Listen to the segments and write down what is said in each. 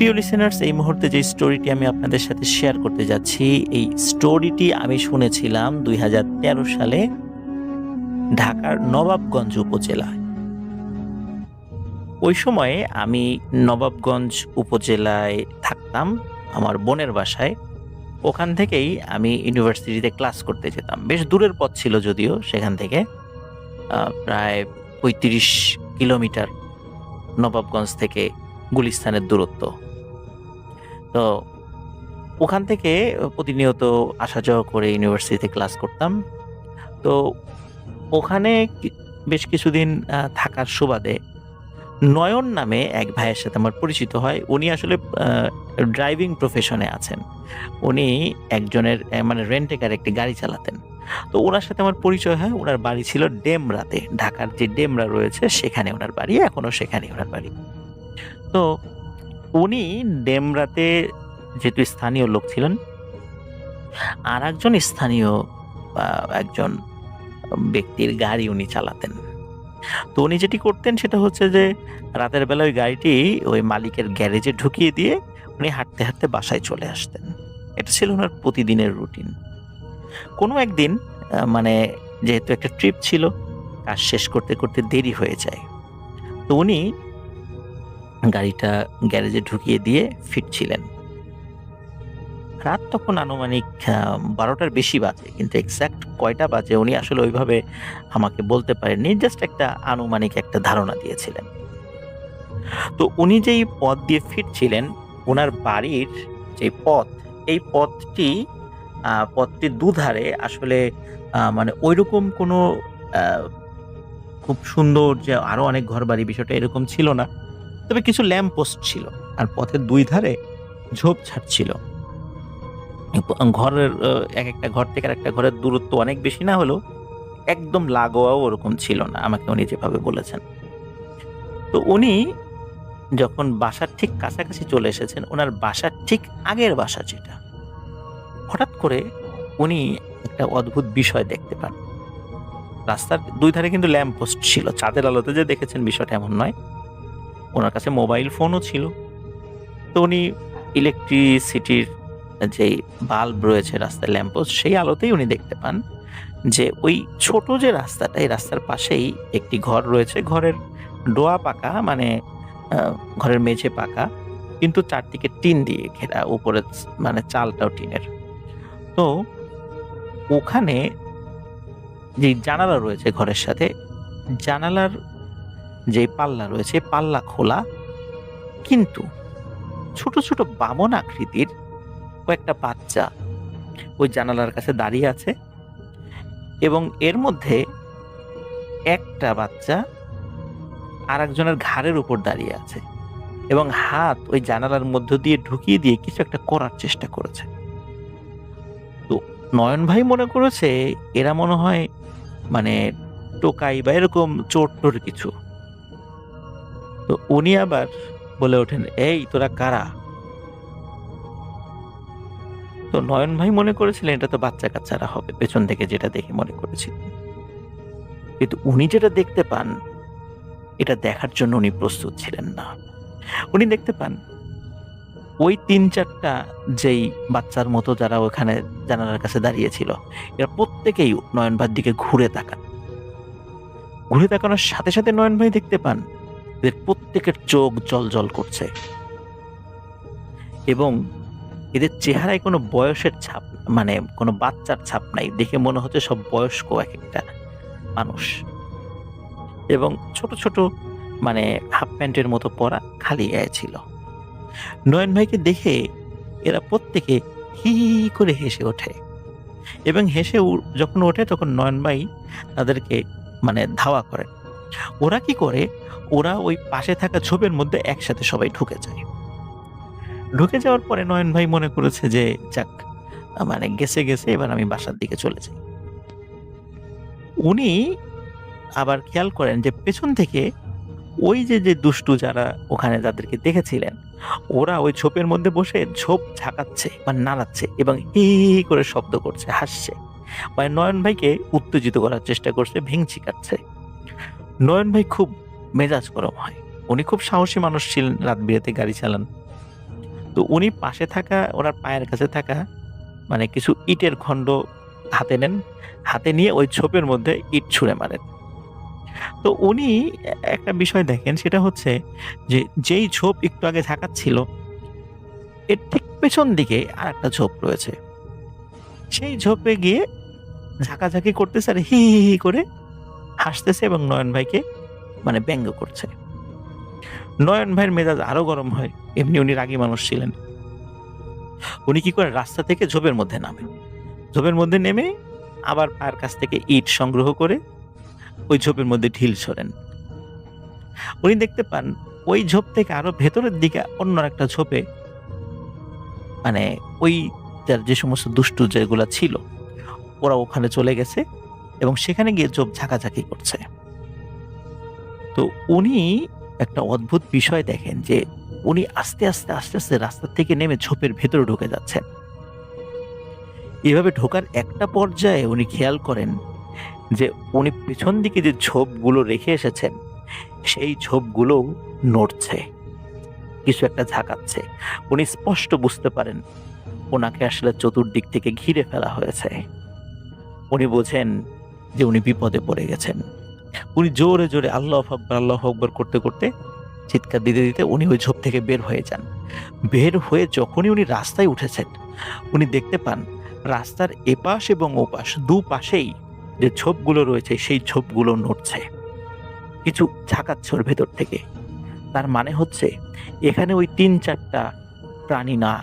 প্রিয় লিসেনার্স, এই মুহূর্তে যে স্টোরিটি আমি আপনাদের সাথে শেয়ার করতে যাচ্ছি, এই স্টোরিটি আমি শুনেছিলাম ২০১৩ সালে ঢাকার নবাবগঞ্জ উপজেলায়। ওই সময়ে আমি নবাবগঞ্জ উপজেলায় থাকতাম আমার বোনের বাসায়। ওখান থেকেই আমি ইউনিভার্সিটিতে ক্লাস করতে যেতাম। বেশ দূরের পথ ছিল যদিও সেখান থেকে। প্রায় ৩৫ কিলোমিটার নবাবগঞ্জ থেকে গুলিস্তানের দূরত্ব। তো ওখান থেকে প্রতিনিয়ত আসা যাওয়া করে ইউনিভার্সিটিতে ক্লাস করতাম। তো ওখানে বেশ কিছুদিন থাকার সুবাদে নয়ন নামে এক ভাইয়ের সাথে আমার পরিচিত হয়। উনি আসলে ড্রাইভিং প্রফেশনে আছেন। উনি একজনের মানে রেন্ট এ কার একটি গাড়ি চালাতেন। তো উনার সাথে আমার পরিচয় হয়। উনার বাড়ি ছিল ডেমরাতে। ঢাকার যে ডেমরা রয়েছে সেখানে উনার বাড়ি। এখনো সেখানেই উনার বাড়ি। তো উনি ডেমরাতে যেহেতু স্থানীয় লোক ছিলেন, আরেকজন স্থানীয় একজন ব্যক্তির গাড়ি উনি চালাতেন। তো উনি যেটি করতেন সেটা হচ্ছে যে রাতের বেলা ওই গাড়িটি ওই মালিকের গ্যারেজে ঢুকিয়ে দিয়ে উনি হাঁটতে, হাঁটতে বাসায় চলে আসতেন। এটা ছিল উনার প্রতিদিনের রুটিন। কোনো একদিন মানে যেহেতু একটা ট্রিপ ছিল, কাজ শেষ করতে, করতে দেরি হয়ে যায়। তো উনি গাড়িটা গ্যারেজে ঢুকিয়ে দিয়ে ফিরছিলেন। রাত তখন আনুমানিক ১২টার বেশি বাজে। কিন্তু এক্সাক্ট কয়টা বাজে উনি আসলে ওইভাবে আমাকে বলতে পারেননি। জাস্ট একটা আনুমানিক একটা ধারণা দিয়েছিলেন। তো উনি যেই পথ দিয়ে ফিরছিলেন, উনার বাড়ির যে পথ, এই পথটির দুধারে আসলে মানে ঐরকম কোনো আ খুব সুন্দর যে আরো অনেক ঘরবাড়ি, বিষয়টা এরকম ছিল না। তবে কিছু ল্যাম্প পোস্ট ছিল। আর পথের ২ ধারে ঝোপঝাড় ছিল। ঘরের একেকটা ঘর থেকে আরেকটা ঘরের দূরত্ব অনেক বেশি না হলেও একদম লাগোয়াও ওরকম ছিল না, আমাকে উনি যেভাবে বলেছেন। তো উনি যখন বাসার ঠিক কাছাকাছি চলে এসেছেন, উনার বাসার ঠিক আগের বাসা যেটা, হঠাৎ করে উনি একটা অদ্ভুত বিষয় দেখতে পান। রাস্তার ২ ধারে কিন্তু ল্যাম্প পোস্ট ছিল। চাঁদের আলোতে যে দেখেছেন বিষয়টা এমন নয়। উনার কাছে মোবাইল ফোনও ছিল। তো উনি ইলেকট্রিসিটির যেই বাল্ব রয়েছে রাস্তায়, ল্যাম্প পোস্ট, সেই আলোতেই উনি দেখতে পান যে ওই ছোট যে রাস্তাটা, এই রাস্তার পাশেই একটি ঘর রয়েছে। ঘরের ডোয়া পাকা, মানে ঘরের মেঝে পাকা, কিন্তু চারদিকে টিন দিয়ে ঘেরা। উপরে মানে চালটাও টিনের। তো ওখানে যেই জানালা রয়েছে ঘরের সাথে, জানালার যে পাল্লা রয়েছে পাল্লা খোলা, কিন্তু ছোট, ছোট বামন আকৃতির কয়েকটা বাচ্চা ওই জানালার কাছে দাঁড়িয়ে আছে এবং এর মধ্যে একটা বাচ্চা আরেকজনের ঘাড়ের উপর দাঁড়িয়ে আছে এবং হাত ওই জানালার মধ্য দিয়ে ঢুকিয়ে দিয়ে কিছু একটা করার চেষ্টা করেছে। তো নয়ন ভাই মনে করেছে এরা মনে হয় মানে টোকাই বা এরকম চোর-টোর কিছু। তো উনি আবার বলে ওঠেন, "এই তোরা কারা?" তো নয়ন ভাই মনে করেছিলেন এটা তো বাচ্চা-কাচ্চারা হবে, পেছন থেকে যেটা দেখে মনে করেছিলেন। কিন্তু উনি যেটা দেখতে পান, এটা দেখার জন্য উনি প্রস্তুত ছিলেন না। উনি দেখতে পান ওই ৩-৪টা যেই বাচ্চার মতো যারা ওখানে জানালার কাছে দাঁড়িয়ে ছিল, এরা প্রত্যেকেই নয়ন ভাইয়ের দিকে ঘুরে তাকান। ঘুরে তাকানোর সাথে, সাথে নয়ন ভাই দেখতে পান এদের প্রত্যেকের চোখ জ্বলজ্বল করছে এবং এদের চেহারায় কোনো বয়সের ছাপ, মানে কোনো বাচ্চার ছাপ নাই। দেখে মনে হচ্ছে সব বয়স্ক একেকটা মানুষ এবং ছোট, ছোট মানে হাফ প্যান্টের মতো পরা খালি গায়ে ছিল। নয়ন ভাইকে দেখে এরা প্রত্যেকে হি, হি, হি করে হেসে ওঠে এবং হেসে যখন ওঠে তখন নয়ন ভাই তাদেরকে মানে ধাওয়া করে। ওরা কি করে? ওরা ওই পাশে থাকা ঝোপের মধ্যে একসাথে সবাই ঢুকে যায়। ঢুকে যাওয়ার পরে নয়ন ভাই মনে করেছে যে যাক, মানে গেছে, গেছে, এবার আমি বাসার দিকে চলে যাই। উনি আবার খেয়াল করেন যে পেছন থেকে ওই যে দুষ্টু যারা ওখানে যাদেরকে দেখেছিলেন, ওরা ওই ঝোপের মধ্যে বসে ঝোপ ঝাঁকাচ্ছে বা নাড়াচ্ছে এবং হি, হি, হি করে শব্দ করছে, হাসছে। মানে নয়ন ভাইকে উত্তেজিত করার চেষ্টা করছে, ভেংচি কাটছে। নয়ন ভাই খুব মেজাজ গরম হয়। উনি খুব সাহসী মানুষ ছিলেন, রাত বিরাতে গাড়ি চালান। তো উনি পাশে থাকা ওনার পায়ের কাছে থাকা মানে কিছু ইটের খণ্ড হাতে নেন। হাতে নিয়ে ওই ঝোপের মধ্যে ইট ছুঁড়ে মারেন। তো উনি একটা বিষয় দেখেন, সেটা হচ্ছে যে যেই ঝোপ একটু আগে ঝাঁকাচ্ছিল এর ঠিক পেছন দিকে আরেকটা ঝোপ রয়েছে। সেই ঝোপে গিয়ে ঝাঁকাঝাঁকি করতেছে আর হি, হি, হি করে হাসতেছে এবং নয়ন ভাইকে মানে ব্যঙ্গ করছে। নয়ন ভাইয়ের মেজাজ আরো গরম হয়। এমনি উনি রাগী মানুষ ছিলেন। উনি কি করেন, রাস্তা থেকে ঝোপের মধ্যে নামেন। ঝোপের মধ্যে নেমে আবার পায়ের কাছ থেকে ইট সংগ্রহ করে ওই ঝোপের মধ্যে ঢিল ছোড়েন। উনি দেখতে পান ওই ঝোপ থেকে আরো ভেতরের দিকে অন্য একটা ঝোপে মানে ওই যার যে সমস্ত দুষ্টু যেগুলা ছিল ওরা ওখানে চলে গেছে এবং সেখানে গিয়ে ঝোপ ঝাঁকাঝাঁকি করছে। তো উনি একটা অদ্ভুত বিষয় দেখেন যে উনি আস্তে আস্তে আস্তে আস্তে রাস্তা থেকে নেমে ঝোপের ভেতরে ঢুকে যাচ্ছেন। এভাবে ঢোকার একটা পর্যায়ে উনি খেয়াল করেন যে উনি পেছন দিকে যে ঝোপগুলো রেখে এসেছেন সেই ঝোপগুলো নড়ছে, কিছু একটা ঝাঁকাচ্ছে। উনি স্পষ্ট বুঝতে পারেন ওনাকে আসলে চতুর্দিক থেকে ঘিরে ফেলা হয়েছে। উনি বোঝেন যে উনি বিপদে পড়ে গেছেন। উনি জোরে জোরে আল্লাহু আকবার করতে করতে চিৎকার দিতে দিতে উনি ওই ঝোপ থেকে বের হয়ে যান। বের হয়ে যখনই উনি রাস্তায় উঠেছেন উনি দেখতে পান রাস্তার এপাশ এবং ওপাশ দুপাশেই যে ঝোপগুলো রয়েছে সেই ঝোপগুলো নড়ছে, কিছু ঝাঁকাচ্ছে ওর ভেতর থেকে। তার মানে হচ্ছে এখানে ওই ৩-৪টা প্রাণী না,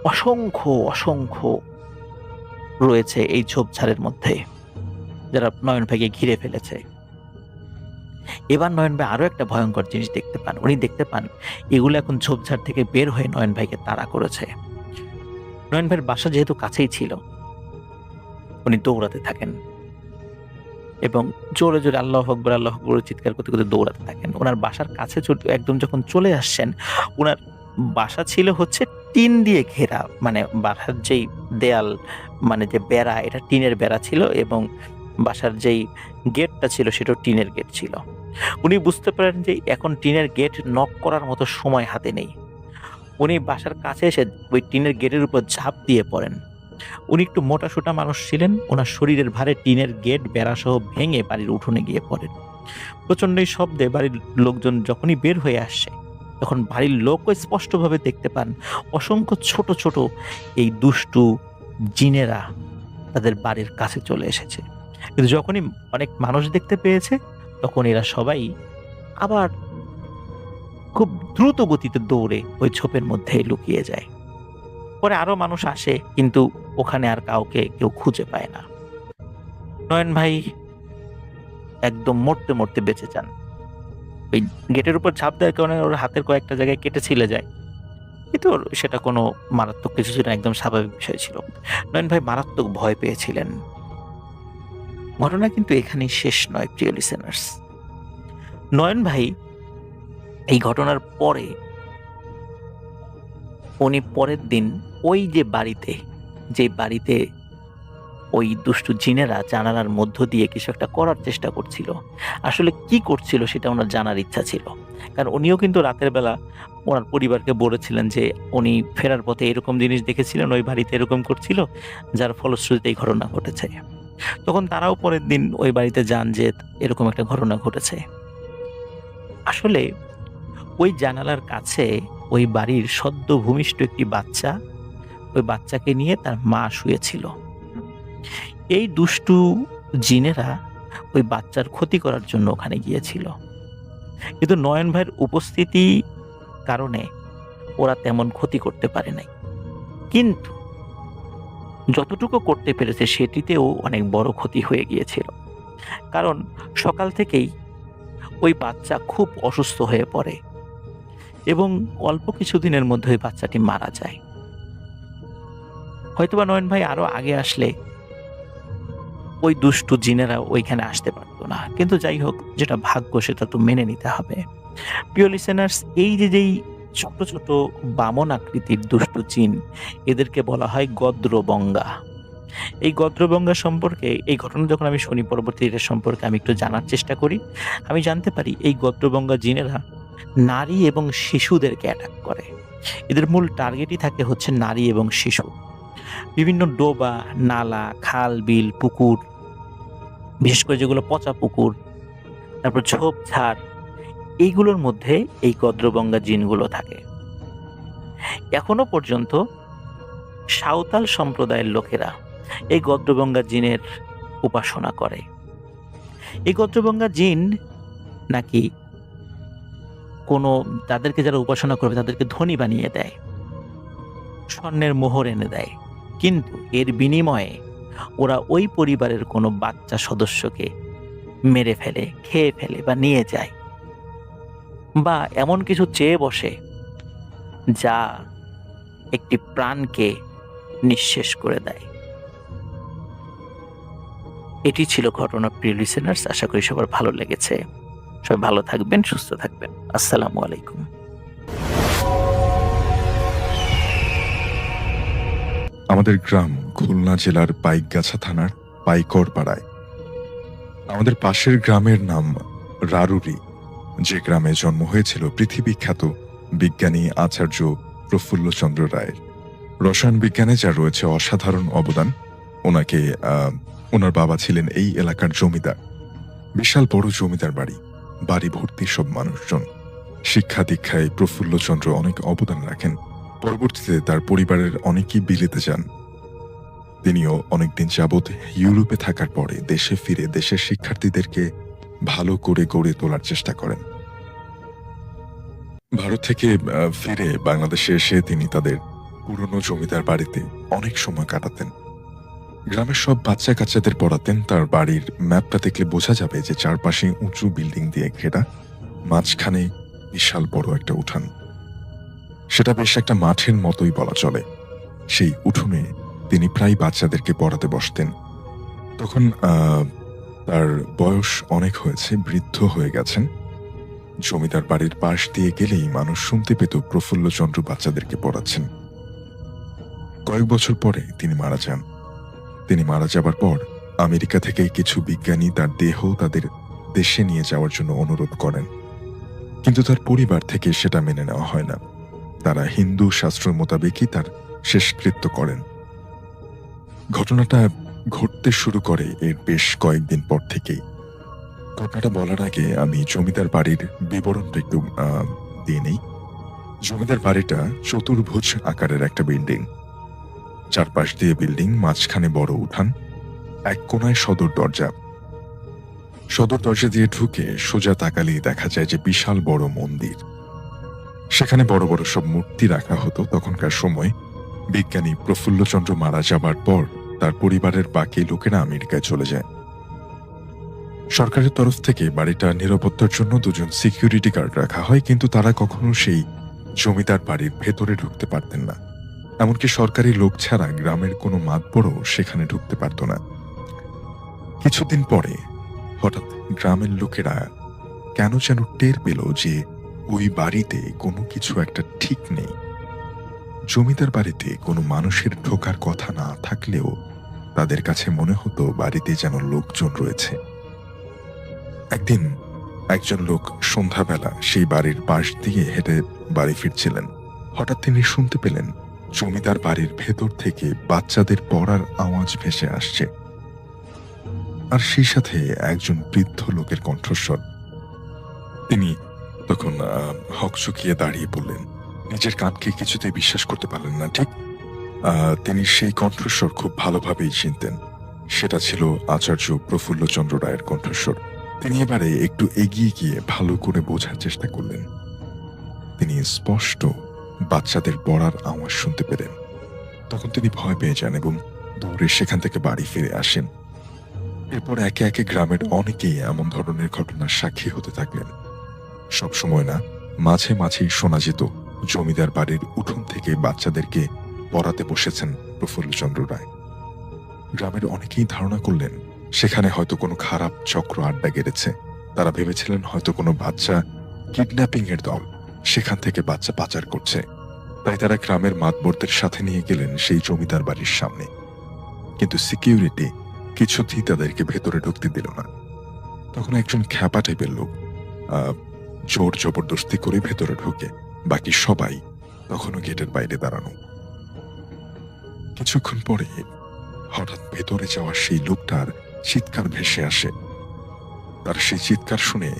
অসংখ্য অসংখ্য রয়েছে এই ঝোপঝাড়ের মধ্যে যারা নয়ন ভাইকে ঘিরে ফেলেছে। এবার নয়ন ভাই আরো একটা ভয়ঙ্কর জিনিস দেখতে পান। উনি দেখতে পান এগুলো এখন ঝোপঝাড় থেকে বের হয়ে নয়ন ভাইকে তাড়া করেছে। নয়ন ভাইয়ের বাসা যেহেতু কাছেই ছিল উনি দৌড়াতে থাকেন এবং জোরে জোরে আল্লাহু আকবার চিৎকার করতে করতে দৌড়াতে থাকেন। ওনার বাসার কাছে একদম যখন চলে আসছেন, ওনার বাসা ছিল হচ্ছে টিন দিয়ে ঘেরা, মানে বাসার যেই দেয়াল মানে যে বেড়া, এটা টিনের বেড়া ছিল এবং বাসার যেই গেটটা ছিল সেটাও টিনের গেট ছিল। উনি বুঝতে পারেন যে এখন টিনের গেট নক করার মতো সময় হাতে নেই। উনি বাসার কাছে এসে ওই টিনের গেটের উপর ঝাঁপ দিয়ে পড়েন। উনি একটু মোটাসোটা মানুষ ছিলেন। ওনার শরীরের ভারে টিনের গেট বেড়াসহ ভেঙে বাড়ির উঠোনে গিয়ে পড়েন। প্রচণ্ড এই শব্দে বাড়ির লোকজন যখনই বের হয়ে আসছে তখন বাড়ির লোকও স্পষ্টভাবে দেখতে পান অসংখ্য ছোট ছোট এই দুষ্টু জিনেরা তাদের বাড়ির কাছে চলে এসেছে। কিন্তু যখনই অনেক মানুষ দেখতে পেয়েছে তখন এরা সবাই আবার খুব দ্রুত গতিতে দৌড়ে ওই ঝোপের মধ্যে লুকিয়ে যায়। পরে আরো মানুষ আসে কিন্তু ওখানে আর কাউকে কেউ খুঁজে পায় না। নয়ন ভাই একদম মরতে মরতে বেঁচে যান। ওই গেটের উপর ঝাঁপ দেওয়ার কারণে ওর হাতের কয়েকটা জায়গায় কেটে ছিলে যায়, কিন্তু সেটা কোনো মারাত্মক কিছু ছিল না, একদম স্বাভাবিক বিষয় ছিল। নয়ন ভাই মারাত্মক ভয় পেয়েছিলেন। ঘটনা কিন্তু এখানেই শেষ নয় প্রিয় লিসেনার্স। নয়ন ভাই এই ঘটনার পরে উনি পরের দিন ওই যে বাড়িতে ওই দুষ্টু জিনেরা জানালার মধ্য দিয়ে কিছু একটা করার চেষ্টা করছিল। আসলে কি করছিল সেটা ওনার জানার ইচ্ছা ছিল, কারণ উনিও কিন্তু রাতের বেলা ওনার পরিবারকে বলেছিলেন যে উনি ফেরার পথে এরকম জিনিস দেখেছিলেন, ওই বাড়িতে এরকম করছিল, যার ফলশ্রুতিতে এই ঘটনা ঘটেছে। তখন তারাও পরের দিন ওই বাড়িতে যান যে এরকম একটা ঘটনা ঘটেছে। আসলে ওই জানালার কাছে ওই বাড়ির সদ্য ভূমিষ্ঠ একটি বাচ্চা, ওই বাচ্চাকে নিয়ে তার মা শুয়েছিল। এই দুষ্টু জিনেরা ওই বাচ্চার ক্ষতি করার জন্য ওখানে গিয়েছিল, কিন্তু নয়ন ভাইয়ের উপস্থিতি কারণে ওরা তেমন ক্ষতি করতে পারে নাই। কিন্তু যতটুকু করতে পেরেছে সেটিতেও অনেক বড় ক্ষতি হয়ে গিয়েছিল, কারণ সকাল থেকেই ওই বাচ্চা খুব অসুস্থ হয়ে পড়ে এবং অল্প কিছুদিনের মধ্যে ওই বাচ্চাটি মারা যায়। হয়তোবা নয়ন ভাই আরো আগে আসলে ওই দুষ্টু জিনেরা ওইখানে আসতে পারতো না, কিন্তু যাই হোক, যেটা ভাগ্য সেটা তো মেনে নিতে হবে। প্রিয় লিসেনার্স, এই যেই ছোট ছোট বামন আকৃতির দুষ্টু জিন, এদেরকে বলা হয় গদ্রবঙ্গা। এই গদ্রবঙ্গা সম্পর্কে এই ঘটনা যখন আমি শুনি, পরবর্তী এটা সম্পর্কে আমি একটু জানার চেষ্টা করি। আমি জানতে পারি এই গদ্রবঙ্গা জিনেরা নারী এবং শিশুদেরকে অ্যাটাক করে। এদের মূল টার্গেটই থাকে হচ্ছে নারী এবং শিশু। বিভিন্ন ডোবা, নালা, খাল, বিল, পুকুর, বিশেষ করে যেগুলো পচা পুকুর, তারপর ঝোপঝাড়, এইগুলোর মধ্যে এই গদ্রবঙ্গা জিনগুলো থাকে। এখনো পর্যন্ত সাঁওতাল সম্প্রদায়ের লোকেরা এই গদ্রবঙ্গা জিনের উপাসনা করে। এই গদ্রবঙ্গা জিন নাকি তাদেরকে যারা উপাসনা করবে তাদেরকে ধনী বানিয়ে দেয়, স্বর্ণের মোহর এনে দেয়। কিন্তু এর বিনিময়ে ওরা ওই পরিবারের কোনো বাচ্চা সদস্যকে মেরে ফেলে, খেয়ে ফেলে বা নিয়ে যায়, বা এমন কিছু চেয়ে বসে যা একটি প্রাণকে নিঃশেষ করে দেয়। এটি ছিল ঘটনা, প্রিয় লিসেনার্স। আশা করি সবার ভালো লেগেছে। সবাই ভালো থাকবেন, সুস্থ থাকবেন। আসসালামু আলাইকুম। আমাদের গ্রাম খুলনা জেলার পাইকগাছা থানার পাইকর পাড়ায়। আমাদের পাশের গ্রামের নাম রারুরি, যে গ্রামে জন্ম হয়েছিল পৃথিবীখ্যাত বিজ্ঞানী আচার্য প্রফুল্লচন্দ্র রায়ের। রসায়ন বিজ্ঞানে যার রয়েছে অসাধারণ অবদান। ওনার বাবা ছিলেন এই এলাকার জমিদার। বিশাল বড় জমিদার বাড়ি, বাড়ি ভর্তি সব মানুষজন। শিক্ষা দীক্ষায় প্রফুল্লচন্দ্র অনেক অবদান রাখেন। পরবর্তীতে তার পরিবারের অনেকেই বিলেতে যান। তিনিও অনেকদিন যাবৎ ইউরোপে থাকার পরে দেশে ফিরে দেশের শিক্ষার্থীদেরকে ভালো করে গড়ে তোলার চেষ্টা করেন। ভারত থেকে ফিরে বাংলাদেশে এসে তিনি তাদের পুরনো জমিদার বাড়িতে অনেক সময় কাটাতেন। গ্রামের সব বাচ্চা কাচ্চাদের পড়াতেন। তার বাড়ির ম্যাপটা দেখলে বোঝা যাবে যে চারপাশে উঁচু বিল্ডিং দিয়ে ঘেরা, মাঝখানে বিশাল বড় একটা উঠান। সেটা বেশ একটা মাঠের মতোই বলা চলে। সেই উঠোনে তিনি প্রায় বাচ্চাদেরকে পড়াতে বসতেন। তখন তার বয়স অনেক হয়েছে, বৃদ্ধ হয়ে গেছেন। জমিদার বাড়ির পাশ দিয়ে গেলেই মানুষ শুনতে পেত প্রফুল্লচন্দ্র বাচ্চাদেরকে পড়াচ্ছেন। কয়েক বছর পরে তিনি মারা যান। তিনি মারা যাবার পর আমেরিকা থেকে কিছু বিজ্ঞানী তার দেহ তাদের দেশে নিয়ে যাওয়ার জন্য অনুরোধ করেন, কিন্তু তার পরিবার থেকে সেটা মেনে নেওয়া হয় না। তারা হিন্দু শাস্ত্র মোতাবেকই তার শেষকৃত্য করেন। ঘটনাটা ঘটতে শুরু করে এর বেশ কয়েকদিন পর থেকেই। ঘটনাটা বলার আগে আমি জমিদার বাড়ির বিবরণটা একটু দিয়ে নেই। জমিদার বাড়িটা চতুর্ভুজ আকারের একটা বিল্ডিং, চারপাশ দিয়ে বিল্ডিং, মাঝখানে বড় উঠান, এক কোনায় সদর দরজা। সদর দরজা দিয়ে ঢুকে সোজা তাকালেই দেখা যায় যে বিশাল বড় মন্দির। সেখানে বড় বড় সব মূর্তি রাখা হতো। তখনকার সময় বিজ্ঞানী প্রফুল্লচন্দ্র মারা যাবার পর তার পরিবারের বাকি লোকেরা আমেরিকায় চলে যায়। সরকারের তরফ থেকে বাড়িটা নিরাপত্তার জন্য দুজন সিকিউরিটি গার্ড রাখা হয়, কিন্তু তারা কখনো সেই জমিদার বাড়ির ভেতরে ঢুকতে পারতেন না। এমনকি সরকারি লোক ছাড়া গ্রামের কোনো মাতবরও সেখানে ঢুকতে পারত না। কিছুদিন পরে হঠাৎ গ্রামের লোকেরা কেন যেন টের পেল যে ওই বাড়িতে কোনো কিছু একটা ঠিক নেই। জমিদার বাড়িতে কোনো মানুষের ঢোকার কথা না থাকলেও তাদের কাছে মনে হতো বাড়িতে যেন লোকজন রয়েছে। একদিন একজন লোক সন্ধ্যাবেলা সেই বাড়ির পাশ দিয়ে হেঁটে বাড়ি ফিরছিলেন। হঠাৎ তিনি শুনতে পেলেন জমিদার বাড়ির ভেতর থেকে বাচ্চাদের পড়ার আওয়াজ ভেসে আসছে, আর সেই সাথে একজন বৃদ্ধ লোকের কণ্ঠস্বর। তিনি তখন হকচকিয়ে দাঁড়িয়ে পড়লেন। নিজের কানকে কিছুতেই বিশ্বাস করতে পারলেন না। ঠিক তিনি সেই কণ্ঠস্বর খুব ভালোভাবেই চিনতেন। সেটা ছিল আচার্য প্রফুল্লচন্দ্র রায়ের কণ্ঠস্বর। তিনি এবারে একটু এগিয়ে গিয়ে ভালো করে বোঝার চেষ্টা করলেন। তিনি স্পষ্ট বাচ্চাদের পড়ার আওয়াজ শুনতে পেলেন। তখন তিনি ভয় পেয়ে যান এবং দৌড়ে সেখান থেকে বাড়ি ফিরে আসেন। এরপর একে একে গ্রামের অনেকেই এমন ধরনের ঘটনার সাক্ষী হতে থাকলেন। সবসময় না, মাঝে মাঝেই শোনা যেত জমিদার বাড়ির উঠোন থেকে বাচ্চাদেরকে পড়াতে বসেছেন প্রফুল্লচন্দ্র রায়। গ্রামের অনেকেই ধারণা করলেন সেখানে হয়তো কোনো খারাপ চক্র আড্ডা গেড়েছে। তারা ভেবেছিলেন হয়তো কোনো বাচ্চা কিডন্যাপিং এর দল সেখান থেকে বাচ্চা পাচার করছে। তাই তারা গ্রামের মাতবরদের সাথে নিয়ে গেলেন সেই জমিদার বাড়ির সামনে। কিন্তু সিকিউরিটি কিছুতেই তাদেরকে ভেতরে ঢুকতে দিল না। তখন একজন খ্যাপা টাইপের লোক জোর জবরদস্তি করে ভেতরে ঢোকে। বাকি সবাই তখনও গেটের বাইরে দাঁড়ানো। কিছুক্ষণ পরে হঠাৎ ভেতরে যাওয়া সেই লোকটার চিৎকার ভেসে আসে। তার সেই চিৎকার শুনে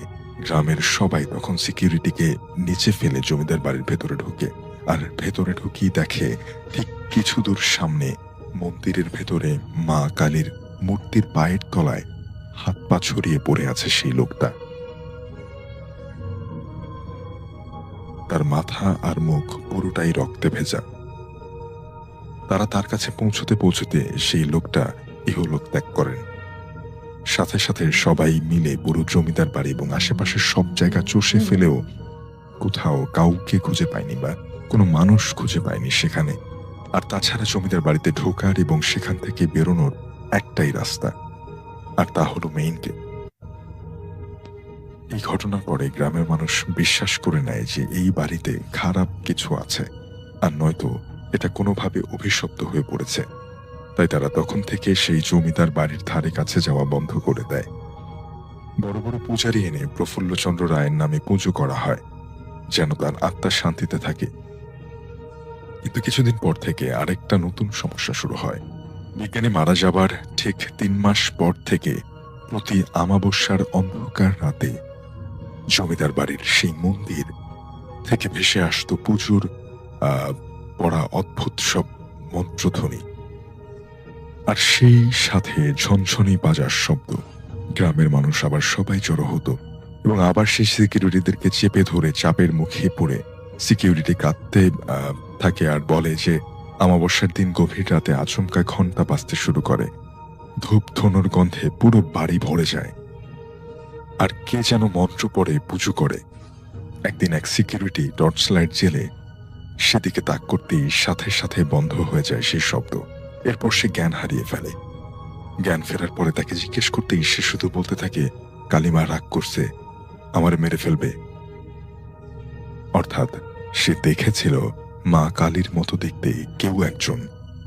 গ্রামের সবাই তখন সিকিউরিটিকে নিচে ফেলে জমিদার বাড়ির ভেতরে ঢোকে। আর ভেতরে ঢুকিয়ে দেখে ঠিক কিছু দূর সামনে মন্দিরের ভেতরে মা কালীর মূর্তির পায়ের তলায় হাত পা ছড়িয়ে পড়ে আছে সেই লোকটা। তার মাথা আর মুখ পুরোটাই রক্তে ভেজা। তারা তার কাছে পৌঁছতে পৌঁছতে সেই লোকটা ইহলোক ত্যাগ করেন। সাথে সাথে সবাই মিলে পুরো জমিদার বাড়ি এবং আশেপাশের সব জায়গা চষে ফেলেও কোথাও কাউকে খুঁজে পায়নি বা কোনো মানুষ খুঁজে পায়নি সেখানে। আর তাছাড়া জমিদার বাড়িতে ঢোকার এবং সেখান থেকে বেরোনোর একটাই রাস্তা, আর তা হলো মেইন গেট। এই ঘটনার পরে গ্রামের মানুষ বিশ্বাস করে নেয় যে এই বাড়িতে খারাপ কিছু আছে, আর নয়তো এটা কোনোভাবে অভিশপ্ত হয়ে পড়েছে। তাই তারা তখন থেকে সেই জমিদার বাড়ির ধারে কাছে যাওয়া বন্ধ করে দেয়। বড় বড় পূজারি এনে প্রফুল্লচন্দ্র রায়ের নামে পুজো করা হয় যেন তার আত্মা শান্তিতে থাকে। কিন্তু কিছুদিন পর থেকে আরেকটা নতুন সমস্যা শুরু হয়। বিজ্ঞানী মারা যাবার ঠিক 3 মাস পর থেকে প্রতি আমাবস্যার অন্ধকার রাতে জমিদার বাড়ির সেই মন্দির থেকে ভেসে আসতো পুজোর পড়া অদ্ভুত সব মন্ত্রধ্বনি, আর সেই সাথে ঝনঝনি বাজার শব্দ। গ্রামের মানুষ আবার সবাই জড়ো হতো এবং আবার সেই সিকিউরিটিদেরকে চেপে ধরে চাপের মুখে পড়ে সিকিউরিটি কাঁদতে থাকে আর বলে যে অমাবস্যার দিন গভীর রাতে আচমকা ঘন্টা বাজতে শুরু করে, ধূপ ধনুর গন্ধে পুরো বাড়ি ভরে যায়, আর কে যেন মন্ত্র পড়ে পুজো করে। একদিন এক সিকিউরিটি টর্চ লাইট জেলে সেদিকে তাক করতেই সাথে সাথে বন্ধ হয়ে যায় সেই শব্দ। এরপর সে জ্ঞান হারিয়ে ফেলে। জ্ঞান ফেরার পরে তাকে জিজ্ঞেস করতেই সে শুধু বলতে থাকে, কালিমা রাগ করছে, আমার মেরে ফেলবে। অর্থাৎ সে দেখেছিল মা কালীর মতো দেখতে কেউ একজন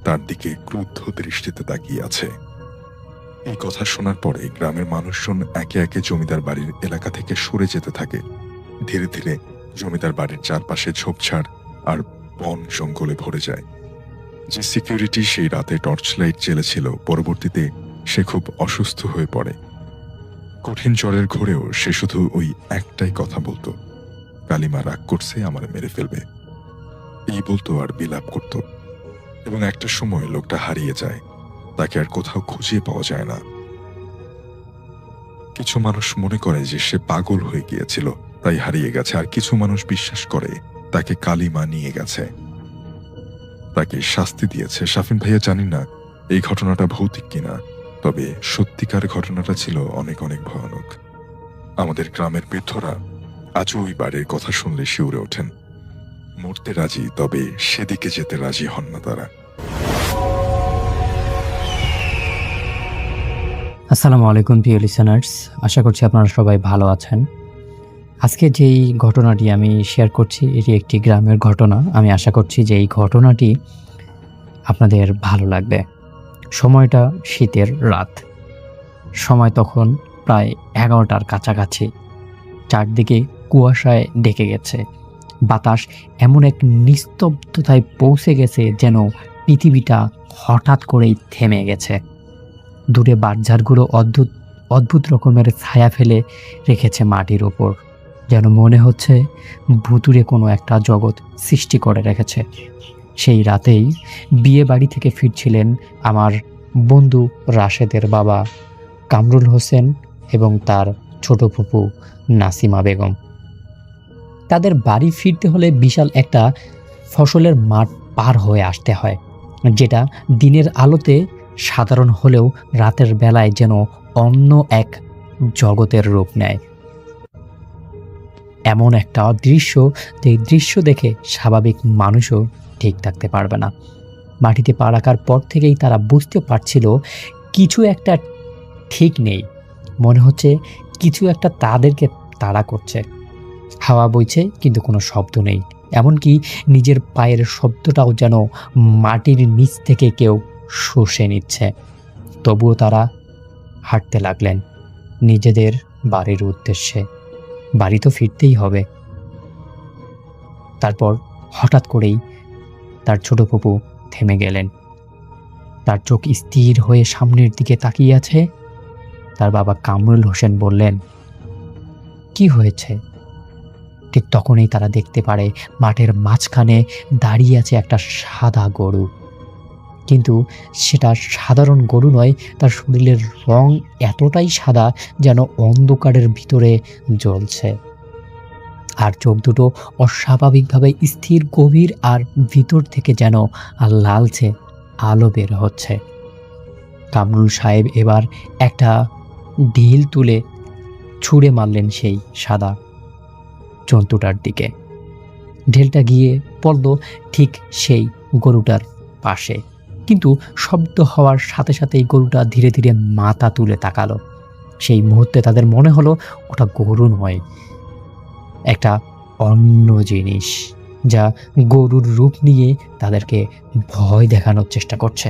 তার দিকে ক্রুদ্ধ দৃষ্টিতে তাকিয়ে আছে। এই কথা শোনার পরে গ্রামের মানুষজন একে একে জমিদার বাড়ির এলাকা থেকে সরে যেতে থাকে। ধীরে ধীরে জমিদার বাড়ির চারপাশে ঝোপঝাড় আর বন জঙ্গলে ভরে যায়। যে সিকিউরিটি সেই রাতে টর্চ লাইট জ্বেলেছিল, পরবর্তীতে সে খুব অসুস্থ হয়ে পড়ে। কঠিন জ্বরের ঘোরেও সে শুধু ওই একটাই কথা বলতো, কালিমা রাগ করছে, আমার মেরে ফেলবে, এই বলতো আর বিলাপ করত। এবং একটা সময় লোকটা হারিয়ে যায়, তাকে আর কোথাও খুঁজে পাওয়া যায় না। কিছু মানুষ মনে করে যে সে পাগল হয়ে গিয়েছিল তাই হারিয়ে গেছে, আর কিছু মানুষ বিশ্বাস করে তাকে কালিমা নিয়ে গেছে, তাকে শাস্তি দিয়েছে। শাফিন ভাইয়া জানি না এই ঘটনাটা ভৌতিক কিনা, তবে সত্যিকার ঘটনাটা ছিল অনেক অনেক ভয়ানক। আমাদের গ্রামের বৃদ্ধরা আজও ওই বাড়ির কথা শুনলে শিউরে ওঠেন। মরতে রাজি, তবে সেদিকে যেতে রাজি হন না তারা। আসসালামু আলাইকুম প্রিয় লিসেনার্স, আশা করছি আপনারা সবাই ভালো আছেন। আজকে যেই ঘটনাটি আমি শেয়ার করছি এটি একটি গ্রামের ঘটনা। আমি আশা করছি যে এই ঘটনাটি আপনাদের ভালো লাগবে। সময়টা শীতের রাত, সময় তখন প্রায় 11টার কাছাকাছি। চারদিকে কুয়াশায় ঢেকে গেছে, বাতাস এমন এক নিস্তব্ধতায় পৌঁছে গেছে যেন পৃথিবীটা হঠাৎ করেই থেমে গেছে। দূরে বাঁশঝাড়গুলো অদ্ভুত অদ্ভুত রকমের ছায়া ফেলে রেখেছে মাটির ওপর, যেন মনে হচ্ছে ভুতুরে কোনো একটা জগৎ সৃষ্টি করে রেখেছে। সেই রাতেই বিয়ে বাড়ি থেকে ফিরছিলেন আমার বন্ধু রাশেদের বাবা কামরুল হোসেন এবং তার ছোট ফুপু নাসিমা বেগম। তাদের বাড়ি ফিরতে হলে বিশাল একটা ফসলের মাঠ পার হয়ে আসতে হয়, যেটা দিনের আলোতে সাধারণ হলেও রাতের বেলায় যেন অন্য এক জগতের রূপ নেয়। এমন একটা দৃশ্য, যে দৃশ্য দেখে স্বাভাবিক মানুষও ঠিক থাকতে পারবে না। মাটিতে পা রাখার পর থেকেই তারা বুঝতে পারছিল কিছু একটা ঠিক নেই। মনে হচ্ছে কিছু একটা তাদেরকে তাড়া করছে। হাওয়া বইছে কিন্তু কোনো শব্দ নেই, এমনকি নিজের পায়ের শব্দটাও যেন মাটির নিচ থেকে কেউ শুষে নিচ্ছে। তবুও তারা হাঁটতে লাগলেন নিজেদের বাড়ির উদ্দেশ্যে। বাড়ি তো ফিরতেই হবে। তারপর হঠাৎ করেই তার ছোট ফুপু থেমে গেলেন। তার চোখ স্থির হয়ে সামনের দিকে তাকিয়ে আছে। তার বাবা কামরুল হোসেন বললেন, কি হয়েছে? ঠিক তখনই তারা দেখতে পারে মাঠের মাঝখানে দাঁড়িয়ে আছে একটা সাদা গরু। কিন্তু সেটা সাধারণ গরু নয়, তার শরীরের রং এতটাই সাদা যেন অন্ধকারের ভিতরে জ্বলছে। আর চোখ দুটো অস্বাভাবিকভাবে স্থির, গভীর, আর ভিতর থেকে যেন লালচে আলো বের হচ্ছে। কামরুল সাহেব এবার একটা ঢিল তুলে ছুঁড়ে মারলেন সেই সাদা জন্তুটার দিকে। ঢিলটা গিয়ে পড়ল ঠিক সেই গরুটার পাশে, কিন্তু শব্দ হওয়ার সাথে সাথেই গরুটা ধীরে ধীরে মাথা তুলে তাকালো। সেই মুহূর্তে তাদের মনে হলো ওটা গরু নয়, একটা অন্য জিনিস, যা গরুর রূপ নিয়ে তাদেরকে ভয় দেখানোর চেষ্টা করছে।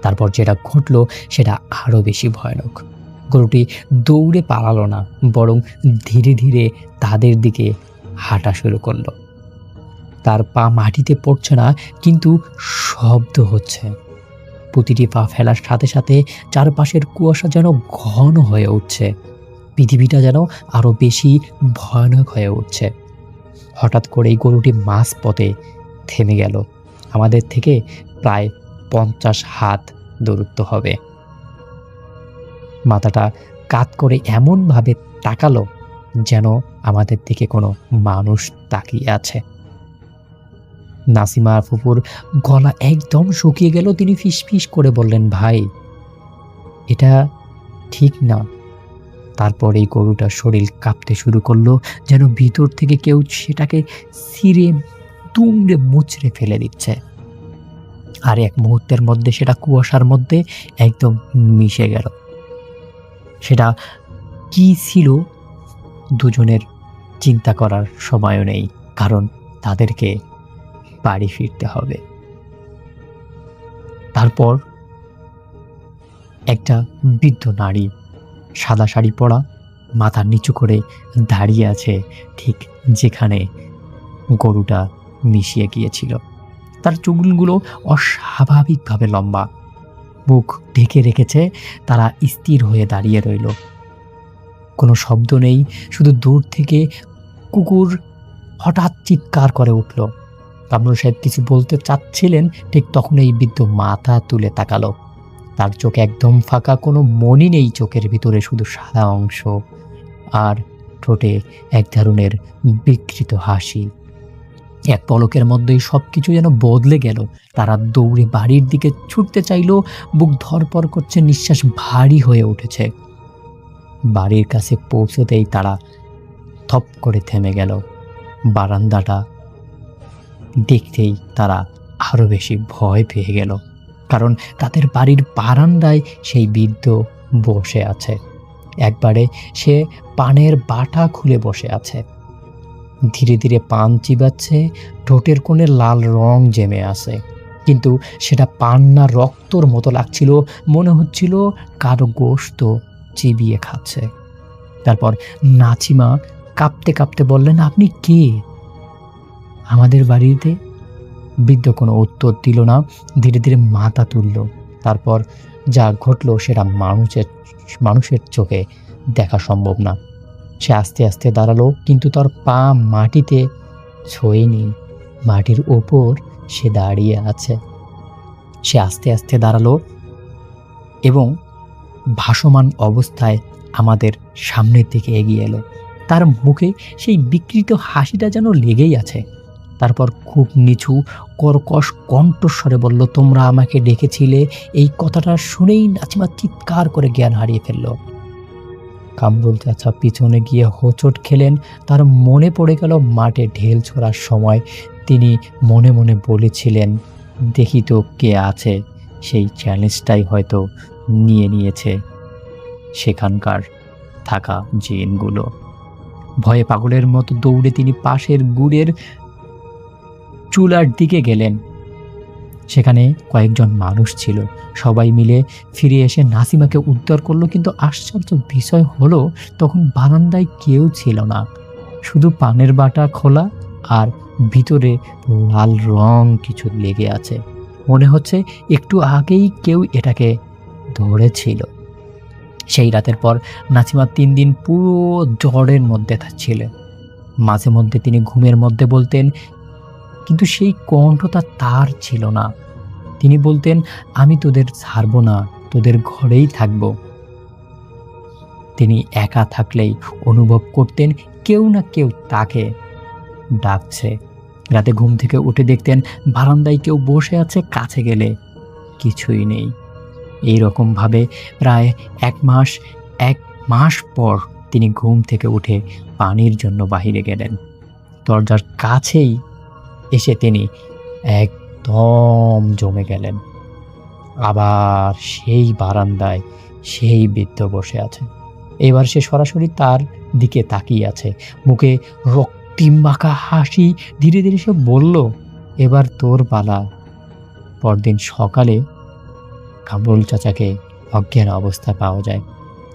তারপর যেটা ঘটলো সেটা আরো বেশি ভয়ানক। গরুটি দৌড়ে পালালো না, বরং ধীরে ধীরে তাদের দিকে হাঁটা শুরু করলো। তার পা মাটিতে পড়ছে না, কিন্তু শব্দ হচ্ছে। প্রতিটি পা ফেলার সাথে সাথে চারপাশের কুয়াশা যেন ঘন হয়ে উঠছে। পৃথিবীটা যেন আরো বেশি ভয়ানক হয়ে উঠছে। হঠাৎ করেই গরুটি মাঝ পথে থেমে গেল। আমাদের থেকে প্রায় 50 হাত দূরত্ব হবে। মাথাটা কাত করে এমনভাবে তাকালো যেন আমাদের দিকে কোনো মানুষ তাকিয়ে আছে। নাসিমা ফুপুর গলা একদম শুকিয়ে গেল। তিনি ফিসফিস করে বললেন, ভাই, এটা ঠিক না। তারপর এই গরুটার শরীর কাঁপতে শুরু করলো, যেন ভিতর থেকে কেউ সেটাকে ছিঁড়ে দুমড়ে মুচড়ে ফেলে দিচ্ছে। আর এক মুহূর্তের মধ্যে সেটা কুয়াশার মধ্যে একদম মিশে গেল। সেটা কি ছিল দুজনের চিন্তা করার সময়ও নেই, কারণ তাদেরকে বাড়ি ফিরতে হবে। তারপর একটা বৃদ্ধ নারী, সাদা শাড়ি পরা, মাথা নিচু করে দাঁড়িয়ে আছে ঠিক যেখানে গরুটা মিশিয়ে গিয়েছিল। তার চুলগুলো অস্বাভাবিকভাবে লম্বা, মুখ ঢেকে রেখেছে। তারা স্থির হয়ে দাঁড়িয়ে রইল। কোনো শব্দ নেই, শুধু দূর থেকে কুকুর হঠাৎ চিৎকার করে উঠল। কামরুল সাহেব কিছু বলতে চাচ্ছিলেন, ঠিক তখন এই বৃদ্ধ মাথা তুলে তাকালো। তার চোখ একদম ফাঁকা, কোনো মনি নেই চোখের ভিতরে, শুধু সাদা অংশ, আর ঠোঁটে এক ধরনের বিকৃত হাসি। এক পলকের মধ্যেই সবকিছু যেন বদলে গেল। তারা দৌড়ে বাড়ির দিকে ছুটতে চাইল, বুক ধরপড় করছে, নিঃশ্বাস ভারী হয়ে উঠেছে। বাড়ির কাছে পৌঁছতেই তারা থপ করে থেমে গেল। বারান্দাটা দেখতেই তারা আরো বেশি ভয় পেয়ে গেল, কারণ তাদের বাড়ির বারান্দায় সেই বৃদ্ধ বসে আছে। একবারে সে পানের বাটা খুলে বসে আছে, ধীরে ধীরে পান চিবাচ্ছে। ঠোঁটের কোণে লাল রং জমে আছে, কিন্তু সেটা পান না, রক্তর মতো লাগছিল। মনে হচ্ছিল কারো গোশত চিবিয়ে খাচ্ছে। তারপর নাচিমা কাঁপতে কাঁপতে বললেন, আপনি কে? আমাদের বাড়িতে? বৃদ্ধ কোনো উত্তর দিল না, ধীরে ধীরে মাথা তুলল। তারপর যা ঘটলো সেটা মানুষের চোখে দেখা সম্ভব না। সে আস্তে আস্তে দাঁড়ালো, কিন্তু তার পা মাটিতে ছোঁয়নি। মাটির ওপর সে দাঁড়িয়ে আছে। সে আস্তে আস্তে দাঁড়ালো এবং ভাসমান অবস্থায় আমাদের সামনের দিকে এগিয়ে এলো। তার মুখে সেই বিকৃত হাসিটা যেন লেগেই আছে। তারপর খুব নিচু কর্কশ কণ্ঠস্বরে বলল, তোমরা আমাকে ডেকেছিলে। এই কথাটা শুনেই নাচিমা চিৎকার করে জ্ঞান হারিয়ে ফেলল। কামরুল চাচা পিছনে গিয়ে হোঁচট খেলেন। তার মনে পড়ে গেল মাঠে ঢেল ছোড়ার সময় তিনি মনে মনে বলেছিলেন, দেখি তো কে আছে। সেই চ্যালেঞ্জটাই হয়তো নিয়ে নিয়েছে সেখানকার থাকা জিনগুলো। ভয়ে পাগলের মতো দৌড়ে তিনি পাশের গুড়ের চুলার দিকে গেলেন। সেখানে কয়েকজন মানুষ ছিল। সবাই মিলে ফিরে এসে নাসিমাকে উদ্ধার করলো, কিন্তু আশ্চর্য বিষয় হলো তখন বারান্দায় কেউ ছিল না, শুধু পানের বাটা খোলা আর ভিতরে লাল রং কিছু লেগে আছে। মনে হচ্ছে একটু আগেই কেউ এটাকে ধরেছিল। সেই রাতের পর নাসিমা 3 দিন পুরো জ্বরের মধ্যে ছিল। মাঝে মধ্যে তিনি ঘুমের মধ্যে বলতেন, কিন্তু সেই কণ্ঠটা তার ছিল না। তিনি বলতেন, আমি তোদের ছাড়ব না, তোদের ঘরেই থাকব। তিনি একা থাকলেই অনুভব করতেন কেউ না কেউ তাকে ডাকছে। রাতে ঘুম থেকে উঠে দেখতেন বারান্দায় কেউ বসে আছে, কাছে গেলে কিছুই নেই। এইরকমভাবে প্রায় এক মাস পর তিনি ঘুম থেকে উঠে পানির জন্য বাহিরে গেলেন। দরজার কাছেই এসে তিনি একদম জমে গেলেন। আবার সেই বারান্দায় সেই বৃদ্ধ বসে আছে। এবার সে সরাসরি তার দিকে তাকিয়ে আছে, মুখে রক্তিম মাখা হাসি। ধীরে ধীরে সে বলল, এবার তোর পালা। পরদিন সকালে কামরুল চাচাকে অজ্ঞান অবস্থা পাওয়া যায়।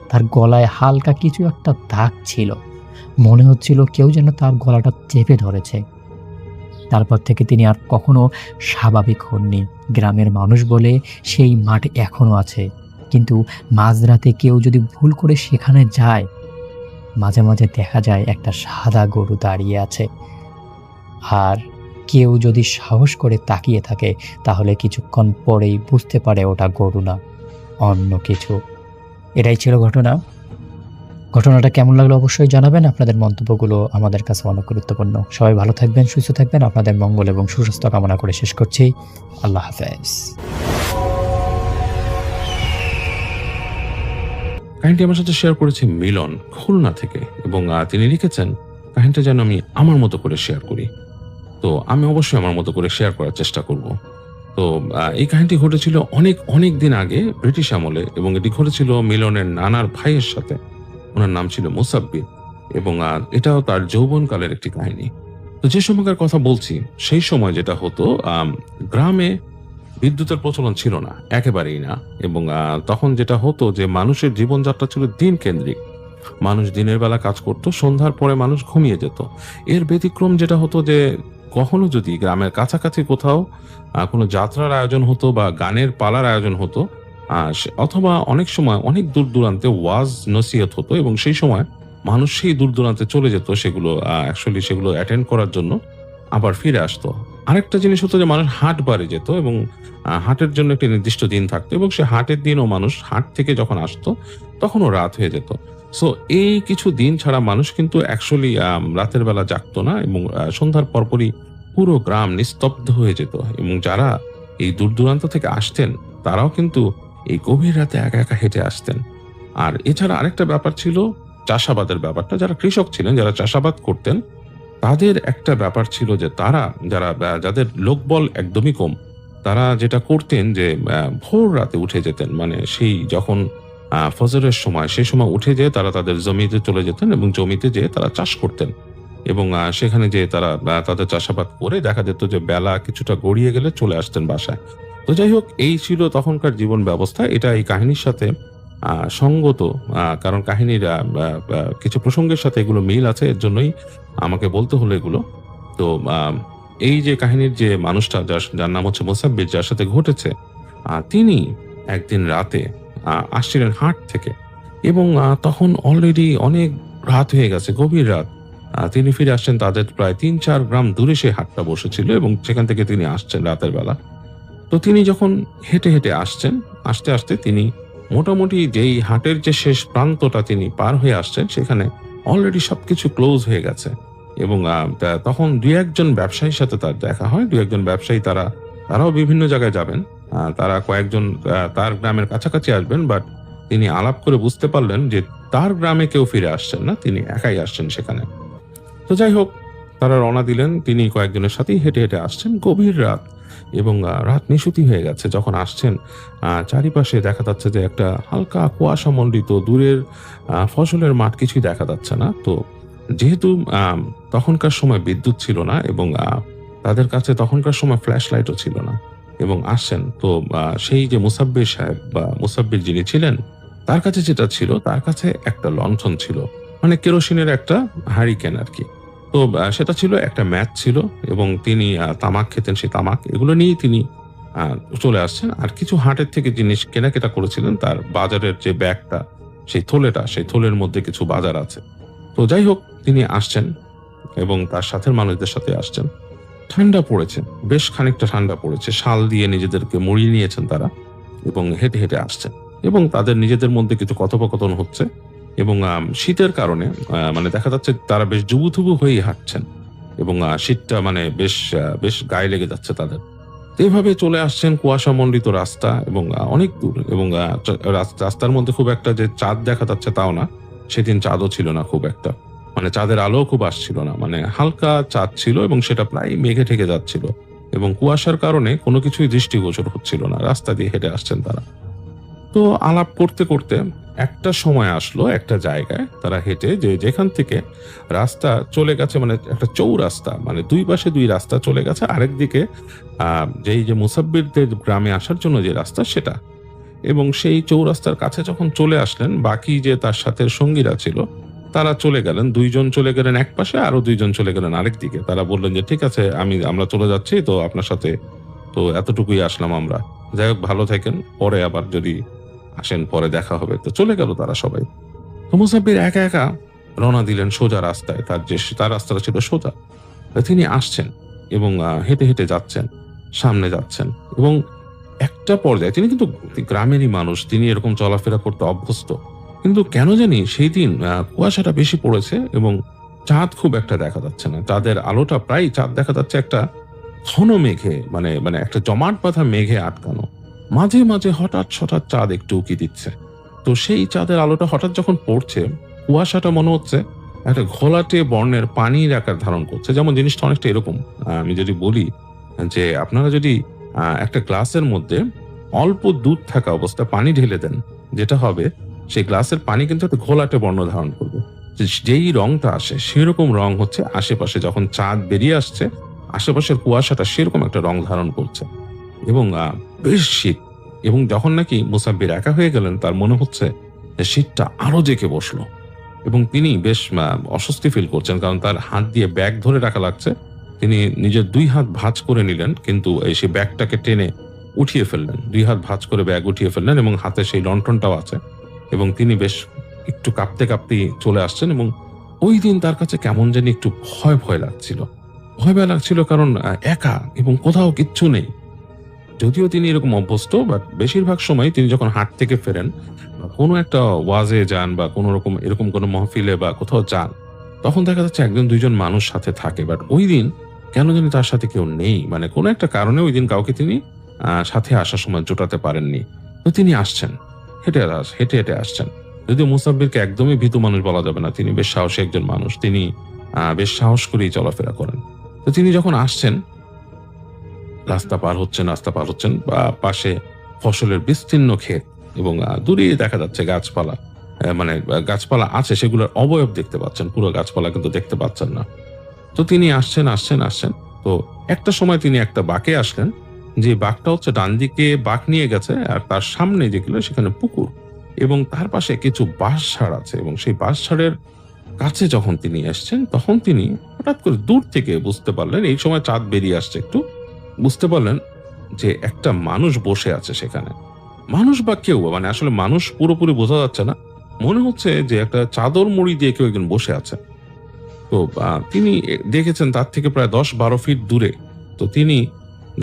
তার গলায় হালকা কিছু একটা দাগ ছিল, মনে হচ্ছিল কেউ যেন তার গলাটা চেপে ধরেছে। তারপর থেকে তিনি আর কখনো স্বাভাবিক হননি। গ্রামের মানুষ বলে সেই মাঠ এখনো আছে, কিন্তু মাঝরাতে কেউ যদি ভুল করে সেখানে যায়, মাঝে মাঝে দেখা যায় একটা সাদা গরু দাঁড়িয়ে আছে। আর কেউ যদি সাহস করে তাকিয়ে থাকে, তাহলে কিছুক্ষণ পরেই বুঝতে পারে ওটা গরু না, অন্য কিছু। এটাই ছিল ঘটনা। ঘটনাটা কেমন লাগলো অবশ্যই জানাবেন। আপনাদের মন্তব্যগুলো আমাদের কাছে অনেক গুরুত্বপূর্ণ। সবাই ভালো থাকবেন, সুস্থ থাকবেন। আপনাদের মঙ্গল এবং সুস্বাস্থ্য কামনা করে শেষ করছি। আল্লাহ হাফেজ। কাহিনীটি আমার সাথে শেয়ার করেছে মিলন, খুলনা থেকে, এবং তিনি লিখেছেন কাহিনীটা যেন আমি আমার মতো করে শেয়ার করি। তো আমি অবশ্যই আমার মতো করে শেয়ার করার চেষ্টা করব। তো এই কাহিনীটি ঘটেছিল অনেক দিন আগে, ব্রিটিশ আমলে, এবং এটি ঘটেছিল মিলনের নানার ভাইয়ের সাথে। ওনার নাম ছিল মুসাব্বির, এবং এটাও তার যৌবনকালের একটি কাহিনী। তো যে সময়কার কথা বলছি, সেই সময় যেটা হতো, গ্রামে বিদ্যুতের প্রচলন ছিল না, একেবারেই না। এবং তখন যেটা হতো যে মানুষের জীবনযাত্রা ছিল দিন কেন্দ্রিক। মানুষ দিনের বেলা কাজ করত, সন্ধ্যার পরে মানুষ ঘুমিয়ে যেত। এর ব্যতিক্রম যেটা হতো যে কখনো যদি গ্রামের কাছাকাছি কোথাও কোনো যাত্রার আয়োজন হতো বা গানের পালার আয়োজন হতো, অথবা অনেক সময় অনেক দূর দূরান্তে ওয়াজ নসিহত হতো, এবং সেই সময় মানুষ সেই দূর দূরান্তে চলে যেত সেগুলো অ্যাটেন্ড করার জন্য, আবার ফিরে আসতো। আরেকটা জিনিস হতো যে মানুষ হাট বারে যেত, এবং হাটের জন্য একটি নির্দিষ্ট দিন থাকতো, এবং সে হাটের দিনও মানুষ হাট থেকে যখন আসতো তখনও রাত হয়ে যেত। সো এই কিছু দিন ছাড়া মানুষ কিন্তু অ্যাকচুয়ালি রাতের বেলা জাগতো না, এবং সন্ধ্যার পরপরই পুরো গ্রাম নিস্তব্ধ হয়ে যেত। এবং যারা এই দূর দূরান্ত থেকে আসতেন তারাও কিন্তু এই গভীর রাতে একা একা হেঁটে আসতেন। আর এছাড়া আরেকটা ব্যাপার ছিল চাষাবাদের ব্যাপারটা। যারা কৃষক ছিলেন, যারা চাষাবাদ করতেন, তাদের একটা ব্যাপার ছিল যে যাদের লোকবল একদমই কম, তারা যেটা করতেন যে ভোর রাতে উঠে যেতেন, মানে সেই যখন ফজরের সময়, সেই সময় উঠে যেয়ে তারা তাদের জমিতে চলে যেতেন, এবং জমিতে যেয়ে তারা চাষ করতেন। এবং সেখানে যেয়ে তারা তাদের চাষাবাদ করে দেখা যেত যে বেলা কিছুটা গড়িয়ে গেলে চলে আসতেন বাসায়। তো যাই হোক, এই ছিল তখনকার জীবন ব্যবস্থা। এটা এই কাহিনীর সাথে সঙ্গত, কারণ কাহিনীর কিছু প্রসঙ্গের সাথে এগুলো মিল আছে, এর জন্যই আমাকে বলতে হলো এগুলো। তো এই যে কাহিনীর যে মানুষটা, যার নাম হচ্ছে মুসাব্বির, যার সাথে ঘটেছে, তিনি একদিন রাতে আসছিলেন হাট থেকে, এবং তখন অলরেডি অনেক রাত হয়ে গেছে, গভীর রাত। তিনি ফিরে আসছেন, তাদের প্রায় 3-4 গ্রাম দূরে সেই হাটটা বসেছিল, এবং সেখান থেকে তিনি আসছেন রাতের বেলা। তো তিনি যখন হেঁটে হেঁটে আসছেন, আস্তে আস্তে তিনি মোটামুটি যেই হাটের যে শেষ প্রান্তটা তিনি পার হয়ে আসছেন, সেখানে অলরেডি সবকিছু ক্লোজ হয়ে গেছে। এবং তখন 2-1 ব্যবসায়ীর সাথে তার দেখা হয়। 2-1 ব্যবসায়ী তারাও বিভিন্ন জায়গায় যাবেন, তারা কয়েকজন তার গ্রামের কাছাকাছি আসবেন, বাট তিনি আলাপ করে বুঝতে পারলেন যে তার গ্রামে কেউ ফিরে আসছেন না, তিনি একাই আসছেন সেখানে। তো যাই হোক, তারা রওনা দিলেন। তিনি কয়েকজনের সাথেই হেঁটে হেঁটে আসছেন, গভীর রাত, এবং রাত নিশুতি হয়ে গেছে। যখন আসছেন, চারিপাশে দেখা যাচ্ছে যে একটা হালকা কুয়াশা মণ্ডিত, দূরের ফসলের মাঠ কিছুই দেখা যাচ্ছে না। তো যেহেতু তখনকার সময় বিদ্যুৎ ছিল না, এবং তাদের কাছে তখনকার সময় ফ্ল্যাশ লাইটও ছিল না, এবং আসছেন, তো সেই যে মুসাব্বির সাহেব বা মুসাব্বির যিনি ছিলেন, তার কাছে যেটা ছিল, তার কাছে একটা লণ্ঠন ছিল, মানে কেরোসিনের একটা হারিকেন আর কি। তো সেটা ছিল একটা ম্যাচ ছিল, এবং তিনি তামাক খেতেন, সেই তামাক এগুলো নিয়েই তিনি আহ, চলে আসছেন। আর কিছু হাটের থেকে জিনিস কেনাকাটা করেছিলেন, তার বাজারের যে ব্যাগটা, সেই থলের মধ্যে কিছু বাজার আছে। তো যাই হোক, তিনি আসছেন এবং তার সাথের মানুষদের সাথে আসছেন। ঠান্ডা পড়েছে, বেশ খানিকটা ঠান্ডা পড়েছে, শাল দিয়ে নিজেদেরকে মুড়িয়ে নিয়েছেন তারা, এবং হেঁটে হেঁটে আসছেন, এবং তাদের নিজেদের মধ্যে কিছু কথোপকথন হচ্ছে। এবং শীতের কারণে মানে দেখা যাচ্ছে তারা বেশ জুবুথুবু হয়েই হাঁটছেন, এবং শীতটা মানে বেশ গায়ে লেগে যাচ্ছে তাদের। তো এইভাবে চলে আসছেন কুয়াশা মণ্ডিত রাস্তা, এবং অনেক দূর, এবং রাস্তার মধ্যে খুব একটা যে চাঁদ দেখা যাচ্ছে তাও না, সেদিন চাঁদও ছিল না খুব একটা, মানে চাঁদের আলো খুব আসছিল না, মানে হালকা চাঁদ ছিল এবং সেটা প্রায় মেঘে ঢেকে যাচ্ছিল, এবং কুয়াশার কারণে কোনো কিছুই দৃষ্টিগোচর হচ্ছিল না। রাস্তা দিয়ে হেঁটে আসছেন তারা। তো আলাপ করতে করতে একটা সময় আসলো একটা জায়গায়, তারা হেঁটে যেখান থেকে রাস্তা চলে গেছে, মানে একটা চৌরাস্তা, মানে দুই পাশে দুই রাস্তা চলে গেছে, আরেকদিকে যে মুসাব্বিরদের গ্রামে আসার জন্য যে রাস্তা সেটা। এবং সেই চৌরাস্তার কাছে যখন চলে আসলেন, বাকি যে তার সাথে সঙ্গীরা ছিল তারা চলে গেলেন, দুইজন চলে গেলেন এক পাশে, আরো দুইজন চলে গেলেন আরেক দিকে। তারা বললেন যে ঠিক আছে, আমরা চলে যাচ্ছি, তো আপনার সাথে তো এতটুকুই আসলাম আমরা, যাই হোক ভালো থাকেন, পরে আবার যদি আসেন পরে দেখা হবে। তো চলে গেল তারা সবাই। তো মুসাব্বির একা একা রওনা দিলেন সোজা রাস্তায়, তার রাস্তাটা ছিল সোজা। তো তিনি আসছেন এবং হেঁটে হেঁটে যাচ্ছেন, সামনে যাচ্ছেন, এবং একটা পর্যায়ে তিনি কিন্তু গ্রামেরই মানুষ, তিনি এরকম চলাফেরা করতে অভ্যস্ত, কিন্তু কেন জানি সেই দিন কুয়াশাটা বেশি পড়েছে এবং চাঁদ খুব একটা দেখা যাচ্ছে না। চাঁদের আলোটা প্রায়, চাঁদ দেখা যাচ্ছে একটা ঘন মেঘে, মানে মানে একটা জমাট বাঁধা মেঘে আটকানো। মাঝে মাঝে হঠাৎ হঠাৎ চাঁদ একটু উকি দিচ্ছে। তো সেই চাঁদের আলোটা হঠাৎ যখন পড়ছে, কুয়াশাটা মনে হচ্ছে একটা ঘোলাটে বর্ণের পানির আকার ধারণ করছে। যেমন জিনিসটা অনেকটা এরকম, আমি যদি বলি যে আপনারা যদি একটা গ্লাসের মধ্যে অল্প দুধ থাকা অবস্থায় পানি ঢেলে দেন, যেটা হবে সেই গ্লাসের পানি কিন্তু একটা ঘোলাটে বর্ণ ধারণ করবে। যেই রংটা আসে সেরকম রং হচ্ছে আশেপাশে যখন চাঁদ বেরিয়ে আসছে, আশেপাশের কুয়াশাটা সেরকম একটা রং ধারণ করছে, এবং বেশ শীত। এবং যখন নাকি মুসাব্বির একা হয়ে গেলেন, তার মনে হচ্ছে যে শীতটা আরো জেঁকে বসলো, এবং তিনি বেশ অস্বস্তি ফিল করছেন, কারণ তার হাত দিয়ে ব্যাগ ধরে রাখা লাগছে। তিনি নিজের দুই হাত ভাঁজ করে নিলেন, কিন্তু সেই ব্যাগটাকে টেনে উঠিয়ে ফেললেন, দুই হাত ভাঁজ করে ব্যাগ উঠিয়ে ফেললেন, এবং হাতে সেই লণ্ঠনটাও আছে, এবং তিনি বেশ একটু কাঁপতে কাঁপতেই চলে আসছেন। এবং ওই দিন তার কাছে কেমন জানি একটু ভয় ভয় লাগছিল, কারণ একা এবং কোথাও কিচ্ছু নেই। যদিও তিনি এরকম অভ্যস্ত, বাট বেশিরভাগ সময় তিনি যখন হাট থেকে ফেরেন বা কোনো একটা ওয়াজে যান বা কোনো রকম এরকম কোনো মহফিলে বা কোথাও যান, তখন দেখা যাচ্ছে একজন দুইজন মানুষ সাথে থাকে। বাট ওই দিন কেন জানি তার সাথে কেউ নেই, মানে কোনো একটা কারণে ওই দিন কাউকে তিনি সাথে আসার সময় জোটাতে পারেননি। তো তিনি আসছেন, হেঁটে হেঁটে আসছেন। যদিও মুসাব্বিরকে একদমই ভীতু মানুষ বলা যাবে না, তিনি বেশ সাহসী একজন মানুষ, তিনি বেশ সাহস করেই চলাফেরা করেন। তো তিনি যখন আসছেন, রাস্তা পার হচ্ছেন বা পাশে ফসলের বিস্তীর্ণ ক্ষেত, এবং দূরে দেখা যাচ্ছে গাছপালা, মানে গাছপালা আছে, সেগুলোর অবয়ব দেখতে পাচ্ছেন, পুরো গাছপালা কিন্তু দেখতে পাচ্ছেন না। তো তিনি আসছেন। তো একটা সময় তিনি একটা বাঁকে আসলেন, যে বাঁকটা হচ্ছে ডান দিকে বাঁক নিয়ে গেছে, আর তার সামনে যেগুলো সেখানে পুকুর, এবং তার পাশে কিছু বাঁশঝাড় আছে। এবং সেই বাঁশঝাড়ের কাছে যখন তিনি এসছেন, তখন তিনি হঠাৎ করে দূর থেকে বুঝতে পারলেন, এই সময় চাঁদ বেরিয়ে আসছে একটু, বুঝতে পারলেন যে একটা মানুষ বসে আছে সেখানে। মানুষ বা কেউ, মানে আসলে মানুষ পুরোপুরি বোঝা যাচ্ছে না, মনে হচ্ছে যে একটা চাদর মুড়ি দিয়ে কেউ একজন বসে আছে। তো তিনি দেখেছেন তার থেকে প্রায় 10-12 ফিট দূরে। তো তিনি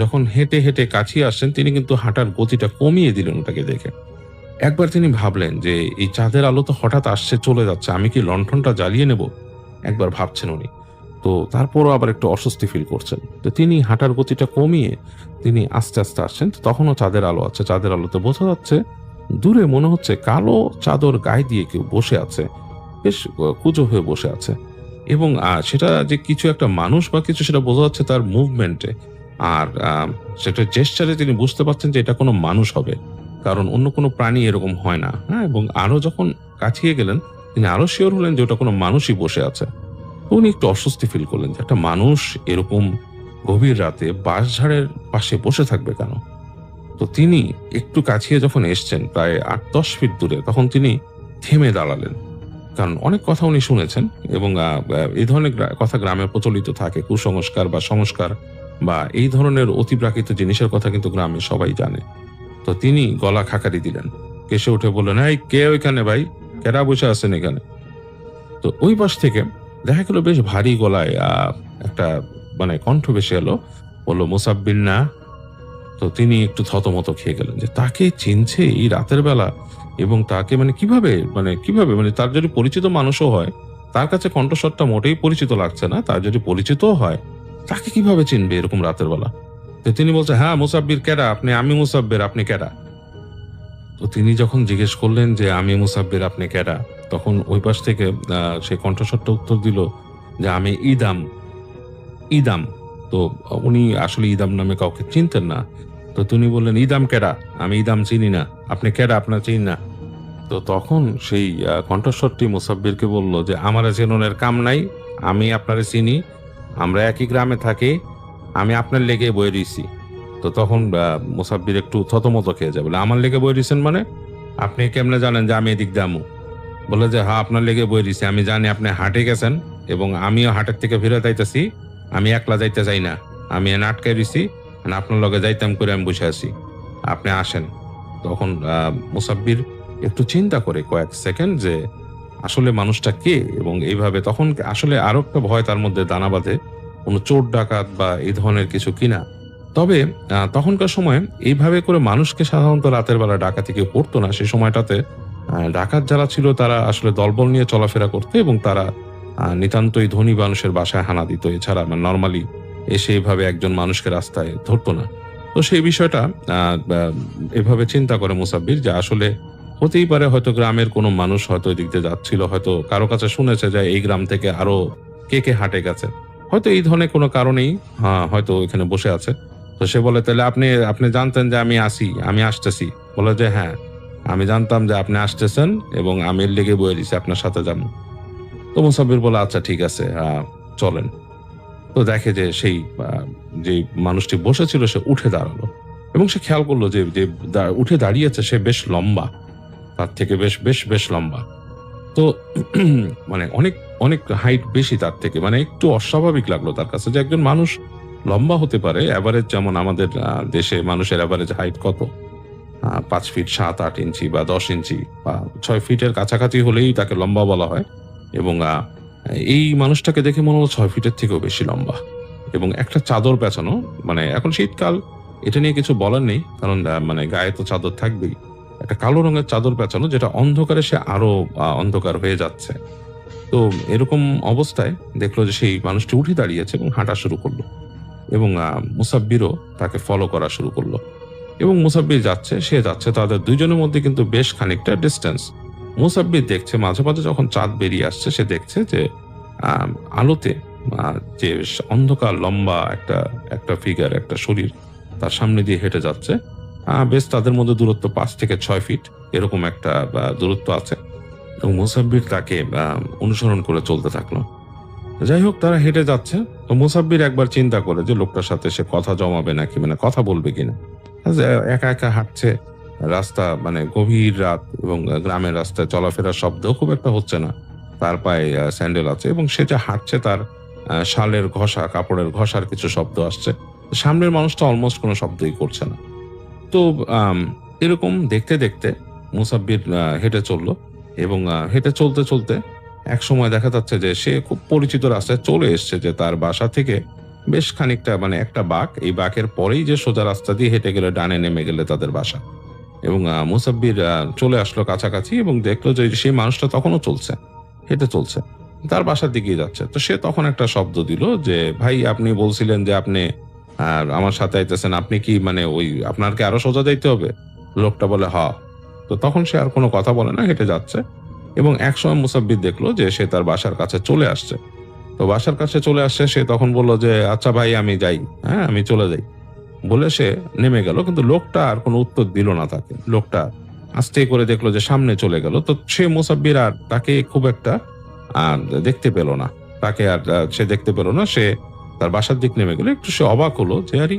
যখন হেঁটে হেঁটে কাছিয়ে আসছেন, তিনি কিন্তু হাঁটার গতিটা কমিয়ে দিলেন ওটাকে দেখে। একবার তিনি ভাবলেন যে এই চাঁদের আলো তো হঠাৎ আসছে চলে যাচ্ছে, আমি কি লণ্ঠনটা জ্বালিয়ে নেব, একবার ভাবছেন উনি। তো তারপরও আবার একটু অস্বস্তি ফিল করছেন। তো তিনি হাঁটার গতিটা কমিয়ে তিনি আস্তে আস্তে আসছেন। তো তখনও চাঁদের আলো আছে, চাঁদের আলোতে বোঝা যাচ্ছে দূরে মনে হচ্ছে কালো চাদর গায়ে দিয়ে কেউ বসে আছে, বেশ কুঁজো হয়ে বসে আছে। এবং সেটা যে কিছু একটা মানুষ বা কিছু, সেটা বোঝা যাচ্ছে তার মুভমেন্টে, আর সেটা জেস্চারে তিনি বুঝতে পারছেন যে এটা কোনো মানুষ হবে, কারণ অন্য কোনো প্রাণী এরকম হয় না। হ্যাঁ, এবং আরো যখন কাছিয়ে গেলেন, তিনি আরো শিওর হলেন যে ওটা কোনো মানুষই বসে আছে। উনি একটু অস্বস্তি ফিল করলেন যে একটা মানুষ এরকম গভীর রাতে বাঁশঝাড়ের পাশে বসে থাকবে কেন। তো তিনি একটু কাছিয়ে যখন এসছেন, প্রায় 8-10 ফিট দূরে, তখন তিনি থেমে দাঁড়ালেন। কারণ অনেক কথা উনি শুনেছেন এবং এই ধরনের কথা গ্রামে প্রচলিত থাকে, কুসংস্কার বা সংস্কার বা এই ধরনের অতিপ্রাকৃত জিনিসের কথা কিন্তু গ্রামে সবাই জানে। তো তিনি গলা খাকারি দিলেন, কেসে উঠে বললেন, এই কে ওইখানে ভাই, কেরা বসে আছেন এখানে? তো ওই পাশ থেকে দেখা গেল বেশ ভারী গলায় একটা মানে কণ্ঠ ভেসে এলো, বললো, মুসাব্বির না? তো তিনি একটু থতমত খেয়ে গেলেন যে তাকে চিনছে এই রাতের বেলা, এবং তাকে কিভাবে মানে তার যদি পরিচিত মানুষও হয়, তার কাছে কণ্ঠস্বরটা মোটেই পরিচিত লাগছে না, তার যদি পরিচিতও হয় তাকে কিভাবে চিনবে এরকম রাতের বেলা? তো তিনি বলছে, হ্যাঁ মুসাব্বির কেডা আপনি? আমি মুসাব্বির, আপনি কেডা? তো তিনি যখন জিজ্ঞেস করলেন যে আমি মুসাব্বির, আপনি কেডা, তখন ওই পাশ থেকে সেই কণ্ঠস্বরটা উত্তর দিল যে আমি ইদাম। ইদাম। তো উনি আসলে ইদাম নামে কাউকে চিনতেন না। তো তিনি বললেন, ইদাম কেডা? আমি ইদাম চিনি না। আপনি কেডা? আপনার চিনি না। তো তখন সেই কণ্ঠস্বরটি মুসাব্বিরকে বলল যে আমারে চেননের কাম নাই, আমি আপনারে চিনি, আমরা একই গ্রামে থাকি, আমি আপনার লেগে বয়ে রইছি। তো তখন মুসাব্বির একটু থতমত খেয়ে যায়, বলে, আমার লেগে বয়ে রইছেন মানে? আপনি কেমনে জানেন যে আমি এদিক দামু? বলে যে হ্যাঁ, আপনার লেগে বয়ে রইছি, আমি জানি আপনি হাটে গেছেন এবং আমিও হাটের থেকে ফিরে যাইতেছি, আমি একলা যাইতে চাই না, আমি এনে আটকে রইছি, আপনার লগে যাইতাম করে আমি বসে আছি, আপনি আসেন। তখন মুসাব্বির একটু চিন্তা করে কয়েক সেকেন্ড যে আসলে মানুষটা কে, এবং এইভাবে তখন আসলে আরো একটা ভয় তার মধ্যে দানা বাঁধে, কোনো চোর ডাকাত বা এই ধরনের কিছু কিনা। তবে তখনকার সময় এইভাবে করে মানুষকে সাধারণত রাতের বেলা ডাকাতি কেউ করতো না। সেই সময়টাতে ডাকাত যারা ছিল তারা আসলে দলবল নিয়ে চলাফেরা করতো এবং তারা নিতান্তই ধনী মানুষের বাসায় হানা দিত, এছাড়া নর্মালি এসে এইভাবে একজন মানুষকে রাস্তায় ধরতো না। তো সেই বিষয়টা এভাবে চিন্তা করে মুসাব্বির যে আসলে হতেই পারে হয়তো গ্রামের কোনো মানুষ হয়তো এদিক দিয়ে যাচ্ছিল, হয়তো কারো কাছে শুনেছে যে এই গ্রাম থেকে আরো কে কে হাটে গেছে, হয়তো এই ধরনের কোনো কারণেই হয়তো এখানে বসে আছে। তো সে বলে, তাহলে আপনি জানতেন যে আমি আমি আসতেছি? বলে যে হ্যাঁ, আমি জানতাম যে আপনি আসতেছেন এবং আমি এর লেগে বয়ে দিছি আপনার সাথে যাবো। তো মুসাব্বির বলে, আচ্ছা ঠিক আছে, চলেন। তো দেখে যে সেই যে মানুষটি বসেছিল সে উঠে দাঁড়ালো এবং সে খেয়াল করলো যে যে উঠে দাঁড়িয়েছে সে বেশ লম্বা, তার থেকে বেশ বেশ বেশ লম্বা। তো মানে অনেক অনেক হাইট বেশি তার থেকে, মানে একটু অস্বাভাবিক লাগলো তার কাছে যে একজন মানুষ লম্বা হতে পারে। অ্যাভারেজ যেমন আমাদের দেশে মানুষের অ্যাভারেজ হাইট কত, 5 ফিট 7-8 ইঞ্চি বা 10 ইঞ্চি বা 6 ফিটের কাছাকাছি হলেই তাকে লম্বা বলা হয়। এবং এই মানুষটাকে দেখে মনে হলো 6 ফিটের থেকেও বেশি লম্বা এবং একটা চাদর পেঁচানো, মানে এখন শীতকাল, এটা নিয়ে কিছু বলার নেই, কারণ মানে গায়ে তো চাদর থাকবেই। একটা কালো রঙের চাদর পেঁচানো, যেটা অন্ধকারে সে আরো অন্ধকার হয়ে যাচ্ছে। তো এরকম অবস্থায় দেখলো যে সেই মানুষটি উঠে দাঁড়িয়েছে এবং হাঁটা শুরু করলো এবং মুসাব্বিরও তাকে ফলো করা শুরু করলো এবং মুসাব্বির যাচ্ছে, সে যাচ্ছে, তাদের দুইজনের মধ্যে কিন্তু বেশ খানিকটা ডিস্টেন্স। মুসাব্বির দেখছে মাঝে মাঝে যখন চাঁদ বেরিয়ে আসছে, সে দেখছে যে আলোতে যে অন্ধকার লম্বা একটা ফিগার, একটা শরীর তার সামনে দিয়ে হেঁটে যাচ্ছে। বেশ তাদের মধ্যে দূরত্ব 5 থেকে 6 ফিট এরকম একটা দূরত্ব আছে এবং মুসাব্বির তাকে অনুসরণ করে চলতে থাকলো। যাই হোক, তারা হেঁটে যাচ্ছে। তো মুসাব্বির একবার চিন্তা করে যে লোকটার সাথে সে কথা জমাবে নাকি, মানে কথা বলবে কিনা। একা একা হাঁটছে, রাস্তা মানে গভীর রাত এবং গ্রামের রাস্তায় চলাফেরার শব্দ খুব একটা হচ্ছে না, তার পায়ে স্যান্ডেল আছে এবং সে যে হাঁটছে তার শালের ঘষা, কাপড়ের ঘষার কিছু শব্দ আসছে। সামনের মানুষটা অলমোস্ট কোনো শব্দই করছে না। তো এরকম দেখতে দেখতে মুসাব্বির হেঁটে চললো এবং হেঁটে চলতে চলতে এক সময় দেখা যাচ্ছে যে সে খুব পরিচিত রাস্তায় চলে এসছে, যে তার বাসা থেকে বেশ খানিকটা মানে একটা বাঁক, এই বাঁকের পরেই যে সোজা রাস্তা দিয়ে হেঁটে গেলে ডানে নেমে গেলে তাদের বাসা। এবং মুসাব্বির চলে আসলো কাছাকাছি এবং দেখলো যে সেই মানুষটা তখনও চলছে, হেঁটে চলছে, তার বাসার দিকেই যাচ্ছে। তো সে তখন একটা শব্দ দিল যে ভাই, আপনি বলছিলেন যে আপনি আমার সাথে আইতেছেন, আপনি কি মানে ওই আপনার কি আরো সোজা যাইতে হবে? লোকটা বলে হ। তো তখন সে আর কোনো কথা বলে না, হেঁটে যাচ্ছে এবং একসময় মুসাব্বির দেখলো যে সে তার বাসার কাছে চলে আসছে। তো বাসার কাছে চলে আসছে, সে তখন বললো যে আচ্ছা ভাই, আমি যাই, হ্যাঁ আমি চলে যাই বলে সে নেমে গেল। কিন্তু লোকটা আর কোনো উত্তর দিল না তাকে। লোকটা আস্তে করে দেখলো যে সামনে চলে গেল। তো সে মুসাব্বির আর তাকে খুব একটা দেখতে পেল না, তাকে আর সে দেখতে পেল না। সে তার বাসার দিক নেমে গেল। একটু সে অবাক হলো যে আরে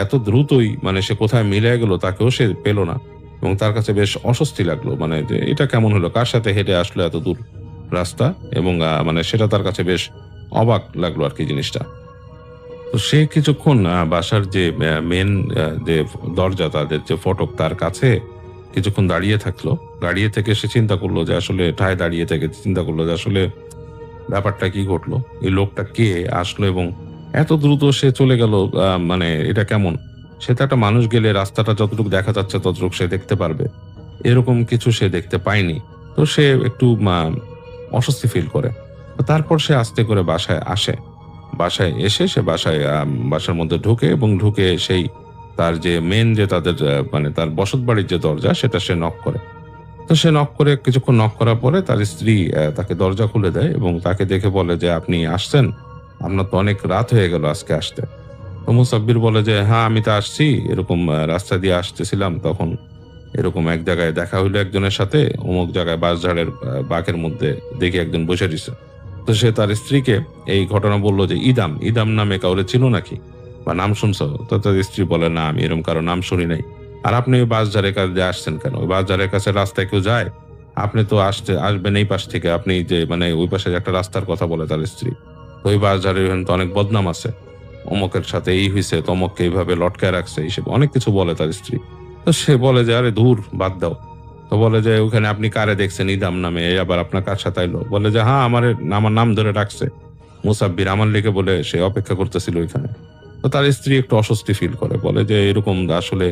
এত দ্রুতই মানে সে কোথায় মিলে গেল, তাকেও সে পেল না এবং তার কাছে বেশ অস্বস্তি লাগলো, মানে যে এটা কেমন হলো, কার সাথে হেঁটে আসলো এত দূর। রাস্তা, এবং মানে সেটা তার কাছে বেশ অবাক লাগলো আর কি জিনিসটা। তো সে কিছুক্ষণ বাসার যে মেন যে দরজা, তাদের যে ফটক, তার কাছে কিছুক্ষণ দাঁড়িয়ে থাকলো। দাঁড়িয়ে থেকে সে চিন্তা করলো যে আসলে ঠায় দাঁড়িয়ে থেকে চিন্তা করলো যে আসলে ব্যাপারটা কি ঘটলো, এই লোকটা কে আসলো এবং এত দ্রুত সে চলে গেল, মানে এটা কেমন? সে তো একটা মানুষ গেলে রাস্তাটা যতটুকু দেখা যাচ্ছে ততটুকু সে দেখতে পারবে, এরকম কিছু সে দেখতে পায়নি। তো সে একটু অস্বস্তি ফিল করে। তো তারপর সে আস্তে করে বাসায় আসে। বাসায় এসে সে বাসার মধ্যে ঢুকে এবং ঢুকে সেই তার যে মেন যে তাদের মানে তার বসত বাড়ির যে দরজা, সেটা সে নক করে। তো সে নক করে কিছুক্ষণ নক করার পরে তার স্ত্রী তাকে দরজা খুলে দেয় এবং তাকে দেখে বলে যে, আপনি আসছেন? আপনার তো অনেক রাত হয়ে গেল আজকে আসতে। তো মুসাব্বির বলে যে, হ্যাঁ আমি তো আসছি, এরকম রাস্তা দিয়ে আসতেছিলাম, তখন এরকম এক জায়গায় দেখা হইলো একজনের সাথে, অমুক জায়গায় বাঁশঝাড়ের বাঁকের মধ্যে দেখি একজন বসে রয়েছে। তো সে তার স্ত্রীকে এই ঘটনা বললো যে, ইদাম ইদাম নামে কাউরে চিনো নাকি, বা নাম শুনছো? তো তার স্ত্রী বলে, না আমি এরকম কারো নাম শুনি নাই। আর আপনি ওই বাঁশঝাড়ের কাছে আসছেন কেন? ওই বাঁশঝাড়ের কাছে রাস্তায় কেউ যায়? আপনি তো আসবেন এই পাশ থেকে, আপনি যে মানে ওই পাশে একটা রাস্তার কথা বলে তার স্ত্রী। তো ওই বাঁশঝাড়ের তো অনেক বদনাম আছে, অমুকের সাথে এই হয়েছে, তমককে এইভাবে লটকায় রাখছে, এইসব অনেক কিছু বলে তার স্ত্রী। তো সে বলে যে, আরে দূর বাদ দাও। তো বলে যে, ওখানে আপনি কারে দেখছেন ইদাম নামে, এই আবার আপনার কার সাথে আইলো? বলে যে, হ্যাঁ আমার নাম ধরে ডাকছে, মুসাব্বির, আমার লিগে বলে সে অপেক্ষা করতেছিল ওইখানে। তো তার স্ত্রী একটু অস্বস্তি ফিল করে, বলে যে এরকম আসলে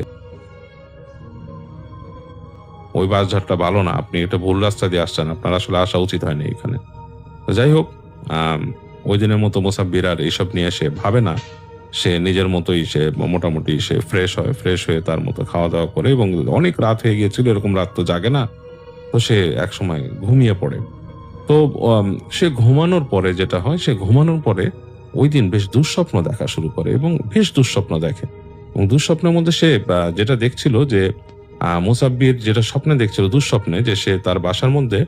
ওই বাসঝাড়টা ভালো না, আপনি এটা ভুল রাস্তা দিয়ে আসছেন, আপনার আসলে আসা উচিত হয়নি এখানে। তো যাই হোক, ওই দিনের মতো মুসাব্বির আর এইসব নিয়ে সে ভাবে না। সে নিজের মতোই সে মোটামুটি সে ফ্রেশ হয়ে তার মতো খাওয়া দাওয়া করে, এবং অনেক রাত হয়ে গিয়েছিল, এরকম রাত তো জাগে না। তো সে একসময় ঘুমিয়ে পড়ে। তো সে ঘুমানোর পরে যেটা হয়, সে ঘুমানোর পরে ওই দিন বেশ দুঃস্বপ্ন দেখা শুরু করে এবং বেশ দুঃস্বপ্ন দেখে। এবং দুঃস্বপ্নের মধ্যে সে যেটা দেখছিল যে, মুসাব্বির যেটা স্বপ্নে দেখছিল দুঃস্বপ্নে, যে সে তার বাসার মধ্যে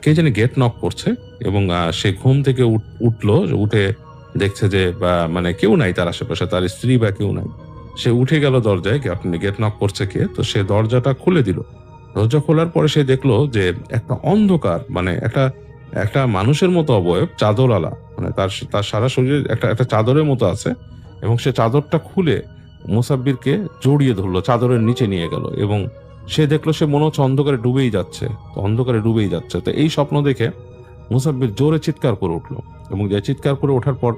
কে জানি গেট নক করছে, এবং সে ঘুম থেকে উঠলো, উঠে দেখছে যে মানে কেউ নাই তার আশেপাশে, তার স্ত্রী বা কেউ নাই। সে উঠে গেল দরজায়, আপনি গেট নক করছে কে? তো সে দরজাটা খুলে দিল। দরজা খোলার পরে সে দেখলো যে একটা অন্ধকার, মানে একটা মানুষের মতো অবয়ব, চাদরওয়ালা, মানে তার সারা শরীরে একটা চাদরের মতো আছে, এবং সে চাদরটা খুলে মুসাব্বিরকে জড়িয়ে ধরলো, চাদরের নিচে নিয়ে গেল, এবং সে দেখলো সে মনে হচ্ছে অন্ধকারে ডুবেই যাচ্ছে। তো এই স্বপ্ন দেখে মুসাব্বির জোরে চিৎকার করে উঠলো, এবং যে চিৎকার করে ওঠার পর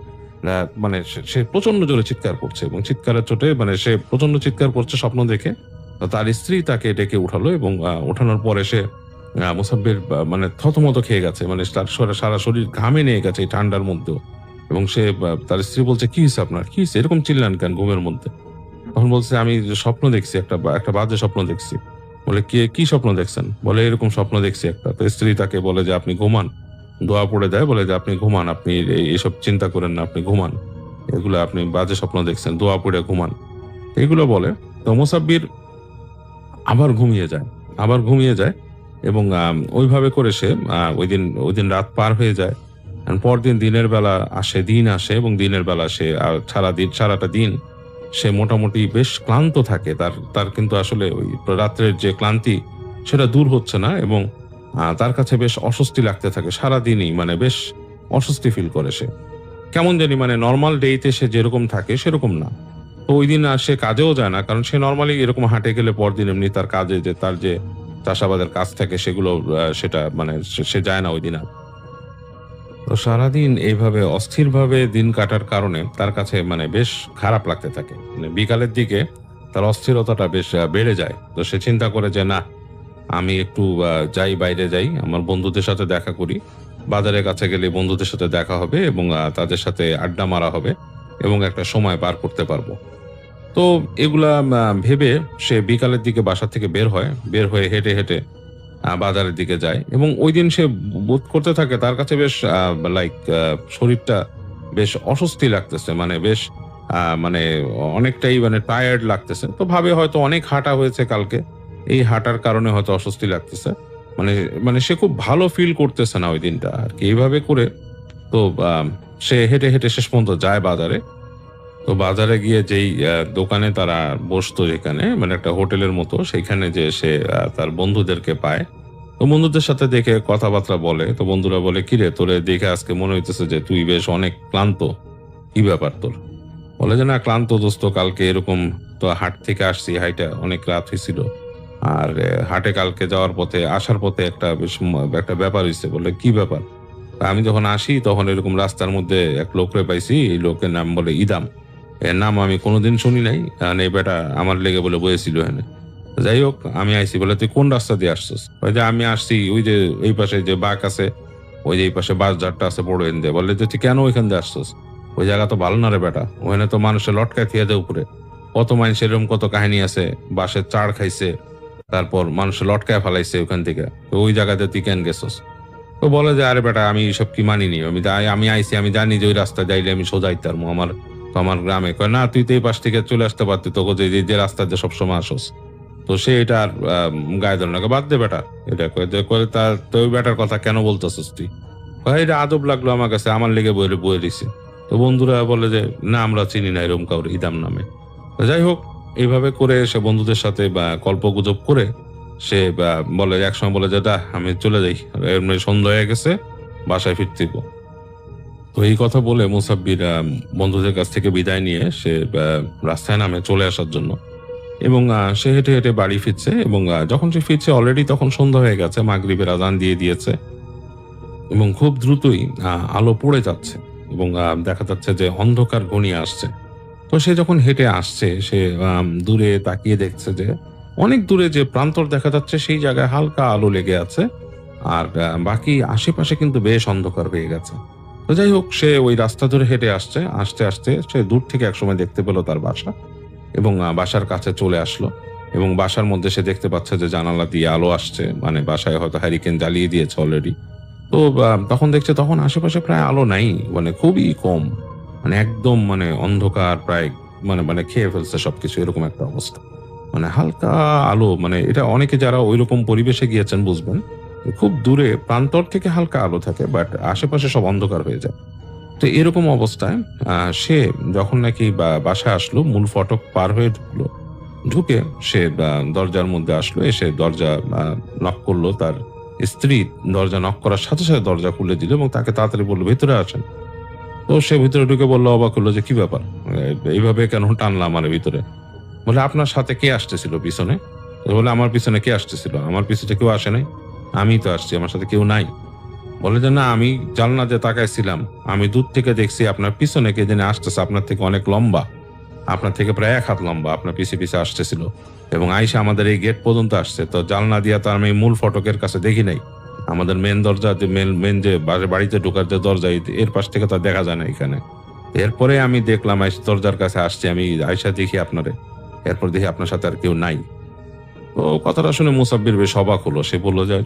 মানে সে প্রচন্ড জোরে চিৎকার করছে, এবং চিৎকারের চোটে মানে সে প্রচন্ড চিৎকার করছে স্বপ্ন দেখে। তো তার স্ত্রী তাকে ডেকে উঠালো, এবং ওঠানোর পরে সে মুসাব্বির মানে থতমত খেয়ে গেছে, মানে তার সারা শরীর ঘামে নিয়ে গেছে এই ঠান্ডার মধ্যেও। এবং সে তার স্ত্রী বলছে, কি হয়েছে আপনার, কি হয়েছে, এরকম চিল্লান কেন ঘুমের মধ্যে? তখন বলছে, আমি স্বপ্ন দেখছি, একটা বাজে স্বপ্ন দেখছি। বলে, কি স্বপ্ন দেখছেন? বলে, এরকম স্বপ্ন দেখছি একটা। তো স্ত্রী তাকে বলে যে, আপনি ঘুমান, দোয়া পড়ে দেয়, বলে যে আপনি ঘুমান, আপনি এইসব চিন্তা করেন না, আপনি ঘুমান, এগুলো আপনি বাজে স্বপ্ন দেখছেন, দোয়া পড়ে ঘুমান, এগুলো বলে। তো মুসাব্বির আবার ঘুমিয়ে যায়, এবং ওইভাবে করে সে ওই দিন রাত পার হয়ে যায়। পরদিন দিনের বেলা দিন আসে, এবং দিনের বেলা সে সারাটা দিন সে মোটামুটি বেশ ক্লান্ত থাকে। তার কিন্তু আসলে ওই রাত্রের যে ক্লান্তি, সেটা দূর হচ্ছে না, এবং তার কাছে বেশ অস্বস্তি লাগতে থাকে সারাদিনই, মানে বেশ অস্বস্তি ফিল করে সে, কেমন জানি, মানে নর্মাল ডেতে সে যেরকম থাকে সেরকম না। তো ওই দিন সে কাজেও যায় না, কারণ সে নর্মালি এরকম হাঁটে গেলে পরদিন এমনি তার কাজে তার যে চাষাবাদের কাজ থাকে সেগুলো সেটা মানে সে যায় না ওই দিন আর। তো সারাদিন এইভাবে অস্থিরভাবে দিন কাটার কারণে তার কাছে মানে বেশ খারাপ লাগতে থাকে। মানে বিকালের দিকে তার অস্থিরতাটা বেশ বেড়ে যায়। তো সে চিন্তা করে যে, না, আমি একটু বাইরে যাই, আমার বন্ধুদের সাথে দেখা করি, বাজারের কাছে গেলে বন্ধুদের সাথে দেখা হবে, এবং তাদের সাথে আড্ডা মারা হবে, এবং একটা সময় পার করতে পারবো। তো এগুলা ভেবে সে বিকালের দিকে বাসা থেকে বের হয়ে হেঁটে হেঁটে বাজারের দিকে যায়, এবং ওই দিন সে বোধ করতে থাকে তার কাছে বেশ শরীরটা বেশ অস্বস্তি লাগতেছে, মানে বেশ মানে অনেকটাই মানে টায়ার্ড লাগতেছে। তো ভাবে হয়তো অনেক হাঁটা হয়েছে কালকে, এই হাঁটার কারণে হয়তো অস্বস্তি লাগতেছে, মানে মানে সে খুব ভালো ফিল করতেছে না ওই দিনটা আর কি। এইভাবে করে তো সে হেঁটে হেঁটে শেষ পর্যন্ত যায় বাজারে। তো বাজারে গিয়ে যেই দোকানে তারা বসতো, যেখানে মানে একটা হোটেলের মতো, সেইখানে যে সে তার বন্ধুদেরকে পায়। তো বন্ধুদের সাথে দেখে কথাবার্তা বলে, তো বন্ধুরা বলে, কিরে তোরে দেখে আজকে মনে হইতেছে যে তুই বেশ অনেক ক্লান্ত, কি ব্যাপার তোর? বলে যে, না ক্লান্ত দোস্ত, কালকে এরকম তো হাট থেকে আসছি, হাইটা অনেক রাত হয়েছিল, আর হাটে কালকে যাওয়ার পথে আসার পথে একটা বেশ একটা ব্যাপার হয়েছে। বলে কি ব্যাপার? তা আমি যখন আসি তখন এরকম রাস্তার মধ্যে এক লোকরে পাইছি, এই লোকের নাম বলে ইদাম। এর নাম আমি কোনোদিন শুনি নাই, আর এই বেটা আমার লেগে বলে বয়েছিল এখানে। যাই হোক, আমি আইছি। বলে তুই কোন রাস্তা দিয়ে আসছিস? ওই যে আমি আসছি ওই যে এই পাশে যে বাঁক আছে, ওই যে এই পাশে বাস ঝাড়টা আছে বড় এন দিয়ে। বলে যে তুই কেন ওইখান দিয়ে আসছিস? ওই জায়গা তো ভালো না রে বেটা, ওখানে তো মানুষের লটকায় থিয়ে দেয় উপরে। কত মানুষের এরকম কত কাহিনী আছে, বাসের চাড় খাইছে, তারপর মানুষের লটকায় ফেলাইছে ওখান থেকে। তো ওই জায়গাতে তুই কেন গেছস? তো বলে যে, আরে বেটা আমি এইসব কি মানিনি, আমি আইছি, আমি জানি যে ওই রাস্তা যাইলে আমি সোজাইতে পারবো আমার গ্রামে। কয় না, তুই তো এই পাশ থেকে চলে আসতে পারতি, তোকে যে রাস্তা দিয়ে সবসময় আসস। তো সে এটা আর গায়ে ধরে না, বাদ দে বেটা। এটা কয়ে তার তো ওই বেটার কথা কেন বলতেছিস তুই? এটা আজব লাগলো আমার কাছে, আমার লেগে বয়ে দিছে। তো বন্ধুরা বলে যে, না আমরা চিনি না এরকম কাউর ইদাম নামে। তো যাই হোক, এইভাবে করে সে বন্ধুদের সাথে বা গল্প গুজব করে সে বলে, একসময় বলে যে, আমি চলে যাই, এমনি সন্ধ্যা হয়ে গেছে, বাসায় ফিরতে হইব। তো এই কথা বলে মুসাব্বির বন্ধুদের কাছ থেকে বিদায় নিয়ে সে রাস্তায় নামে চলে আসার জন্য, এবং সে হেঁটে হেঁটে বাড়ি ফিরছে। এবং যখন সে ফিরছে অলরেডি তখন সন্ধ্যা হয়ে গেছে, মাগরিবের আজান দিয়ে দিয়েছে, এবং খুব দ্রুতই আলো পড়ে যাচ্ছে, এবং দেখা যাচ্ছে যে অন্ধকার ঘনিয়ে আসছে। তো সে যখন হেঁটে আসছে, সে দূরে তাকিয়ে দেখছে যে অনেক দূরে যে প্রান্তর দেখা যাচ্ছে সেই জায়গায় হালকা আলো লেগে আছে, আর বাকি আশেপাশে কিন্তু বেশ অন্ধকার হয়ে গেছে। তো যাই হোক, সে ওই রাস্তা ধরে হেঁটে আসছে, আস্তে আস্তে সে দূর থেকে একসময় দেখতে পেল তার বাসা, এবং বাসার কাছে চলে আসলো। এবং বাসার মধ্যে সে দেখতে পাচ্ছে যে জানালা দিয়ে আলো আসছে, মানে বাসায় হয়তো হ্যারিকেন জ্বালিয়ে দিয়েছে অলরেডি। তো তখন দেখছে তখন আশেপাশে প্রায় আলো নাই, মানে খুবই কম, মানে একদম মানে অন্ধকার, প্রায় মানে মানে খেয়ে ফেলছে সবকিছু, এরকম একটা অবস্থা। মানে হালকা আলো, মানে এটা অনেকে যারা ওইরকম পরিবেশে গিয়েছেন বুঝবেন, খুব দূরে প্রান্তর থেকে হালকা আলো থাকে, বাট আশেপাশে সব অন্ধকার হয়ে যায়। তো এরকম অবস্থায় সে যখন নাকি বাসায় আসলো, মূল ফটক পার হয়ে ঢুকে সে দরজার মধ্যে আসলো, এসে দরজা নক করলো। তার স্ত্রী দরজা নক করার সাথে সাথে দরজা খুলে দিল এবং তাকে তাড়াতাড়ি বললো, ভেতরে আসেন। তো সে ভিতরে ঢুকে বললো, অবাক হলো যে কি ব্যাপার, এইভাবে কেন টানলাম আমার ভিতরে? বলে, আপনার সাথে কে আসতেছিল পিছনে? বলে, আমার পিছনে কে আসতেছিল? আমার পিছনে কেউ আসে নাই, আমি তো আসছি, আমার সাথে কেউ নাই। বলে যে, না আমি জানলা দিয়ে তাকাইছিলাম, আমি দূর থেকে দেখছি আপনার পিছনে কে যেন আসতেছে, আপনার থেকে অনেক লম্বা, আপনার থেকে প্রায় 1 হাত লম্বা, আপনার পিছে পিছে আসতেছিল, এবং আইসা আমাদের এই গেট পর্যন্ত আসছে। তো জানলা দিয়া তো আমি মূল ফটকের কাছে দেখি নাই, আমাদের মেন দরজা যে মেন যে বাড়িতে ঢোকার যে দরজা, এর পাশ থেকে তো দেখা যায় না এখানে। এরপরে আমি দেখলাম, দরজার কাছে আসছি, আমি আইসা দেখি আপনারে, এরপর দেখি আপনার সাথে আর কেউ নাই। তো কথাটা শুনে মুসাব্বির বেশ অবাক হলো। সে বললো যে,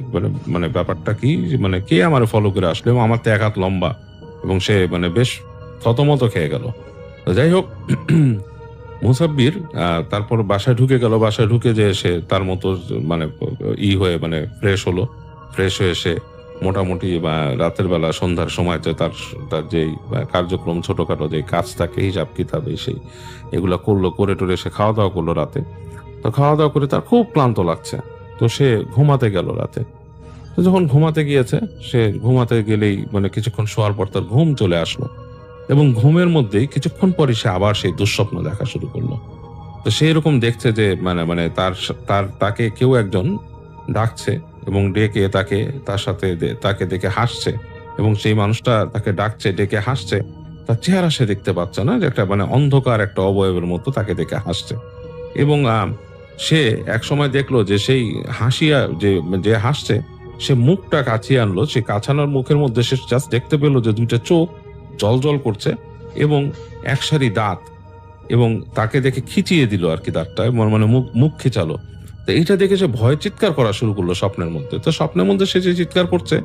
মানে ব্যাপারটা কি, মানে কে আমার ফলো করে আসলো, এবং আমার তো 1 হাত লম্বা, এবং সে মানে বেশ থতমত খেয়ে গেল। তো যাই হোক, মুসাব্বির তারপর বাসায় ঢুকে গেল। বাসায় ঢুকে যে সে তার মতো মানে হয়ে মানে ফ্রেশ হলো। ফ্রেশ হয়ে সে মোটামুটি রাতের বেলা সন্ধ্যার সময় তার যে কার্যক্রম, ছোটখাটো যে কাজ থাকে, হিসাব কিতাব, সেই এগুলা করলো, করে টোরে সে খাওয়া দাওয়া করলো রাতে। তো খাওয়া দাওয়া করে তার খুব ক্লান্ত লাগছে, তো সে ঘুমাতে গেল রাতে। তো যখন ঘুমাতে গিয়েছে, সে ঘুমাতে গেলেই মানে কিছুক্ষণ শোয়ার পর তার ঘুম চলে আসলো, এবং ঘুমের মধ্যেই কিছুক্ষণ পরই সে আবার সেই দুঃস্বপ্ন দেখা শুরু করলো। তো সে এরকম দেখছে যে মানে তাকে কেউ একজন ডাকছে, এবং ডেকে তার সাথে তাকে দেখে হাসছে, এবং সেই মানুষটা তাকে ডাকছে, ডেকে হাসছে, তার চেহারা সে দেখতে পাচ্ছে না, যে একটা মানে অন্ধকার একটা অবয়বের মতো তাকে দেখে হাসছে। এবং সে এক সময় দেখলো যে সেই হাসিয়া যে হাসছে, সে মুখটা কাছিয়ে আনলো, সে কাছানোর মুখের মধ্যে সে জাস্ট দেখতে পেলো যে 2টা চোখ জল করছে, এবং 1 সারি দাঁত, এবং তাকে দেখে খিচিয়ে দিল আর কি দাঁতটা, মানে মুখ খিচালো। তো এইটা দেখে সে ভয় চিৎকার করা শুরু করলো স্বপ্নের মধ্যে। তো স্বপ্নের মধ্যে সে যে চিৎকার করছে,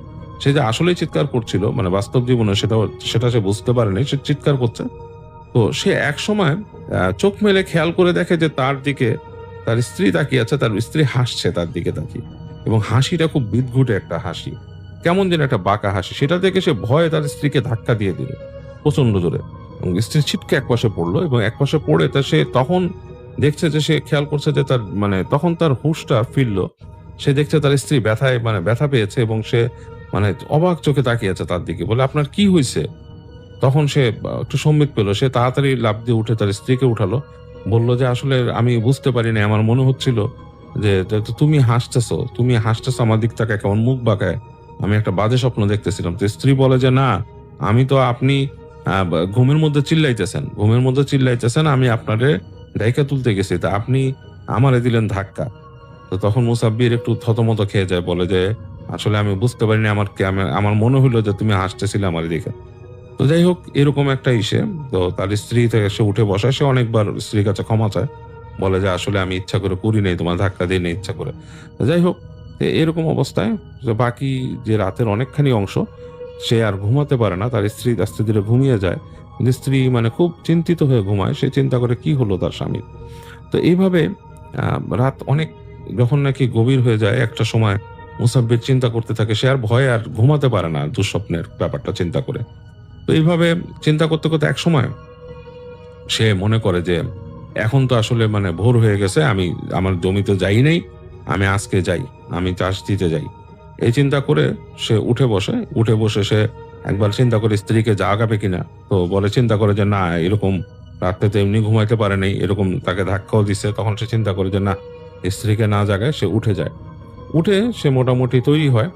সে যে আসলেই চিৎকার করছিল, মানে বাস্তব জীবনে সেটা সে বুঝতে পারেনি, সে চিৎকার করছে। তো সে এক সময় চোখ মেলে খেয়াল করে দেখে যে তার দিকে তার স্ত্রী তাকিয়ে আছে, তার স্ত্রী হাসছে তার দিকে তাকিয়ে, এবং হাসিটা খুব বিদঘুটে একটা হাসি, কেমন যেন একটা বাঁকা হাসি। সেটা দেখে সে ভয়ে তার স্ত্রীকে ধাক্কা দিয়ে দিল প্রচন্ড জোরে, এবং স্ত্রী ছিটকে একপাশে পড়লো, এবং একপাশে পড়ে সে তখন দেখছে যে, সে খেয়াল করছে যে তার মানে তখন তার হুঁশটা ফিরলো। সে দেখছে তার স্ত্রী ব্যথা পেয়েছে এবং সে মানে অবাক চোখে তাকিয়ে আছে তার দিকে। বলে, আপনার কি হয়েছে? তখন সে একটু সম্বিত পেল। সে তাড়াতাড়ি লাফ দিয়ে উঠে তার স্ত্রীকে উঠালো। বলল যে, আসলে আমি বুঝতে পারিনি, আমার মনে হচ্ছিল যে তুমি হাসতেছো আমার দিক তাকায়, কেমন মুখ বাঁকায়, আমি একটা বাজে স্বপ্ন দেখতেছিলাম। তো স্ত্রী বলে যে, না, আমি তো আপনি ঘুমের মধ্যে চিল্লাইতেছেন, আমি আপনারে ডাইকা তুলতে গেছি, তা আপনি আমারে দিলেন ধাক্কা। তো তখন মুসাব্বির একটু থতমত খেয়ে যায়, বলে যে, আসলে আমি বুঝতে পারিনি, আমার মনে হইলো যে তুমি হাসতেছিলে আমার দিকে। তো যাই হোক, এরকম একটা ইসে তো তার স্ত্রী থেকে সে উঠে বসায়। সে অনেকবার স্ত্রীর কাছে ক্ষমা চায়, বলে যে আসলে আমি ইচ্ছা করে করি নাই, তোমার ধাক্কা দিই নাই ইচ্ছা করে। তো যাই হোক, এরকম অবস্থায় যে বাকি যে রাতের অনেকখানি অংশ সে আর ঘুমাতে পারে না, তার স্ত্রী আস্তে ধীরে ঘুমিয়ে যায়। কিন্তু স্ত্রী মানে খুব চিন্তিত হয়ে ঘুমায়, সে চিন্তা করে কি হলো তার স্বামীর। তো এইভাবে রাত অনেক যখন নাকি গভীর হয়ে যায়, একটা সময় মুসাব্বির চিন্তা করতে থাকে, সে আর ভয়ে আর ঘুমাতে পারে না দুঃস্বপ্নের ব্যাপারটা চিন্তা করে। তো এইভাবে চিন্তা করতে করতে এক সময় সে মনে করে যে এখন তো আসলে মানে ভোর হয়ে গেছে, আমি আমার জমিতে যাই নাই, আমি আজকে যাই, আমি চাষ দিতে যাই। এই চিন্তা করে সে উঠে বসে সে একবার চিন্তা করে স্ত্রীকে জাগাবে কিনা। তো চিন্তা করে যে না, এরকম রাত্রে তো এমনি ঘুমাইতে পারে নাই, এরকম তাকে ধাক্কাও দিচ্ছে। তখন সে চিন্তা করে যে না, স্ত্রীকে না জাগায় সে উঠে যায়। উঠে সে মোটামুটি তৈরি হয়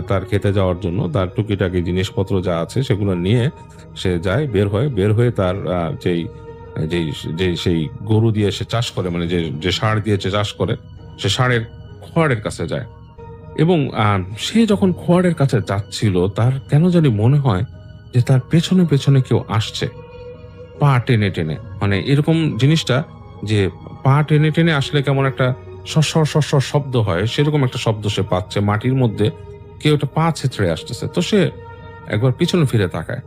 তার খেতে যাওয়ার জন্য। তার টুকিটাকি জিনিসপত্র যা আছে সেগুলো নিয়ে সে যায়, বের হয়ে তার যেই যেই যেই সেই গরু দিয়ে সে চাষ করে, মানে যে ষাঁড় দিয়ে সে চাষ করে, সে ষাঁড়ের খোয়াড়ের কাছে যায়। এবং সে যখন খোয়াড়ের কাছে যাচ্ছিল, তার কেন জানি মনে হয় যে তার পেছনে পেছনে কেউ আসছে, পা টেনে টেনে। মানে এরকম জিনিসটা যে পা টেনে টেনে আসলে কেমন একটা সর শব্দ হয়, সেরকম একটা শব্দ সে পাচ্ছে। মাটির মধ্যে কেউ একটা পা ছেঁচড়ে আসতেছে। তো সে একবার পিছনে ফিরে তাকায়।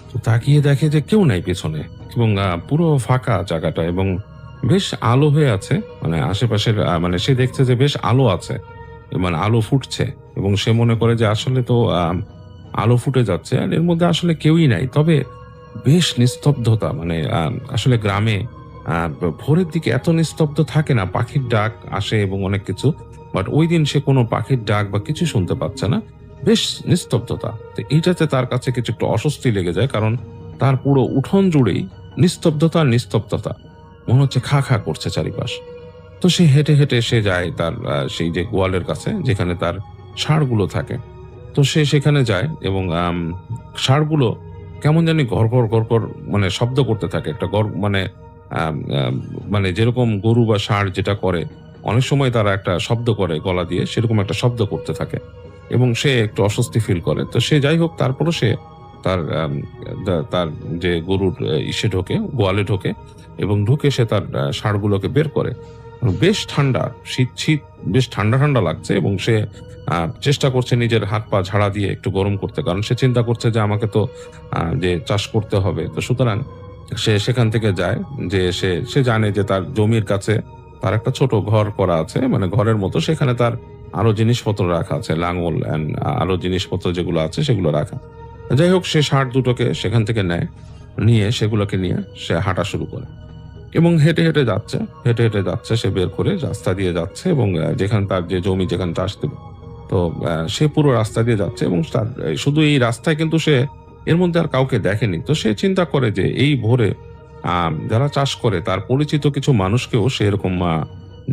তো তাকিয়ে দেখে যে কেউ নাই পেছনে, এবং পুরো ফাঁকা জায়গাটা, এবং বেশ আলো হয়ে আছে। মানে আশেপাশের মানে সে দেখছে যে বেশ আলো আছে, মানে আলো ফুটছে, এবং সে মনে করে যে আসলে তো আলো ফুটে যাচ্ছে আর এর মধ্যে আসলে কেউই নাই। তবে বেশ নিস্তব্ধতা, মানে আসলে গ্রামে ভোরের দিকে এত নিস্তব্ধ থাকে না, পাখির ডাক আসে এবং অনেক কিছু, বাট ওই দিন সে কোনো পাখির ডাক বা কিছু শুনতে পাচ্ছে না, বেশ নিস্তব্ধতা। তো এইটাতে তার কাছে কিছু একটু অস্বস্তি লেগে যায়, কারণ তার পুরো উঠোন জুড়েই নিস্তব্ধতা, মনে হচ্ছে খা খা করছে চারিপাশ। তো সে হেঁটে হেঁটে সে যায় তার সেই যে গোয়ালের কাছে যেখানে তার ষাঁড়গুলো থাকে। তো সে সেখানে যায় এবং ষাঁড়গুলো কেমন জানি ঘর মানে শব্দ করতে থাকে, একটা মানে মানে যেরকম গরু বা ষাঁড় যেটা করে অনেক সময় তারা একটা শব্দ করে গলা দিয়ে, সেরকম একটা শব্দ করতে থাকে এবং সে একটু অস্বস্তি ফিল করে। তো সে যাই হোক, তারপরও সে তার তার যে গরুর ইসে ঢোকে, গোয়ালে ঢোকে, এবং ঢুকে সে তার ষাঁড়গুলোকে বের করে। বেশ ঠান্ডা, শীত বেশ ঠান্ডা লাগছে, এবং সে চেষ্টা করছে নিজের হাত পা ঝাড়া দিয়ে একটু গরম করতে, কারণ সে চিন্তা করছে যে আমাকে তো যে চাষ করতে হবে। তো সুতরাং সে সেখান থেকে যায়, যে সে জানে যে তার জমির কাছে তার একটা ছোট ঘর করা আছে, মানে ঘরের মতো, সেখানে তার আরো জিনিসপত্র রাখা আছে, লাঙল এন্ড আরো জিনিসপত্র যেগুলো আছে সেগুলো রাখা। যাই হোক, সে ষাঁড় দুটোকে সেখান থেকে নিয়ে সেগুলোকে নিয়ে সে হাঁটা শুরু করে, এবং হেঁটে হেঁটে যাচ্ছে, সে বের করে রাস্তা দিয়ে যাচ্ছে, এবং যেখানে তার যে জমি যেখানে চাষ দেবে, তো সে পুরো রাস্তা দিয়ে যাচ্ছে, এবং তার শুধু এই রাস্তায় কিন্তু সে এর মধ্যে আর কাউকে দেখেনি। তো সে চিন্তা করে যে এই ভোরে যারা চাষ করে তার পরিচিত কিছু মানুষকেও সে এরকম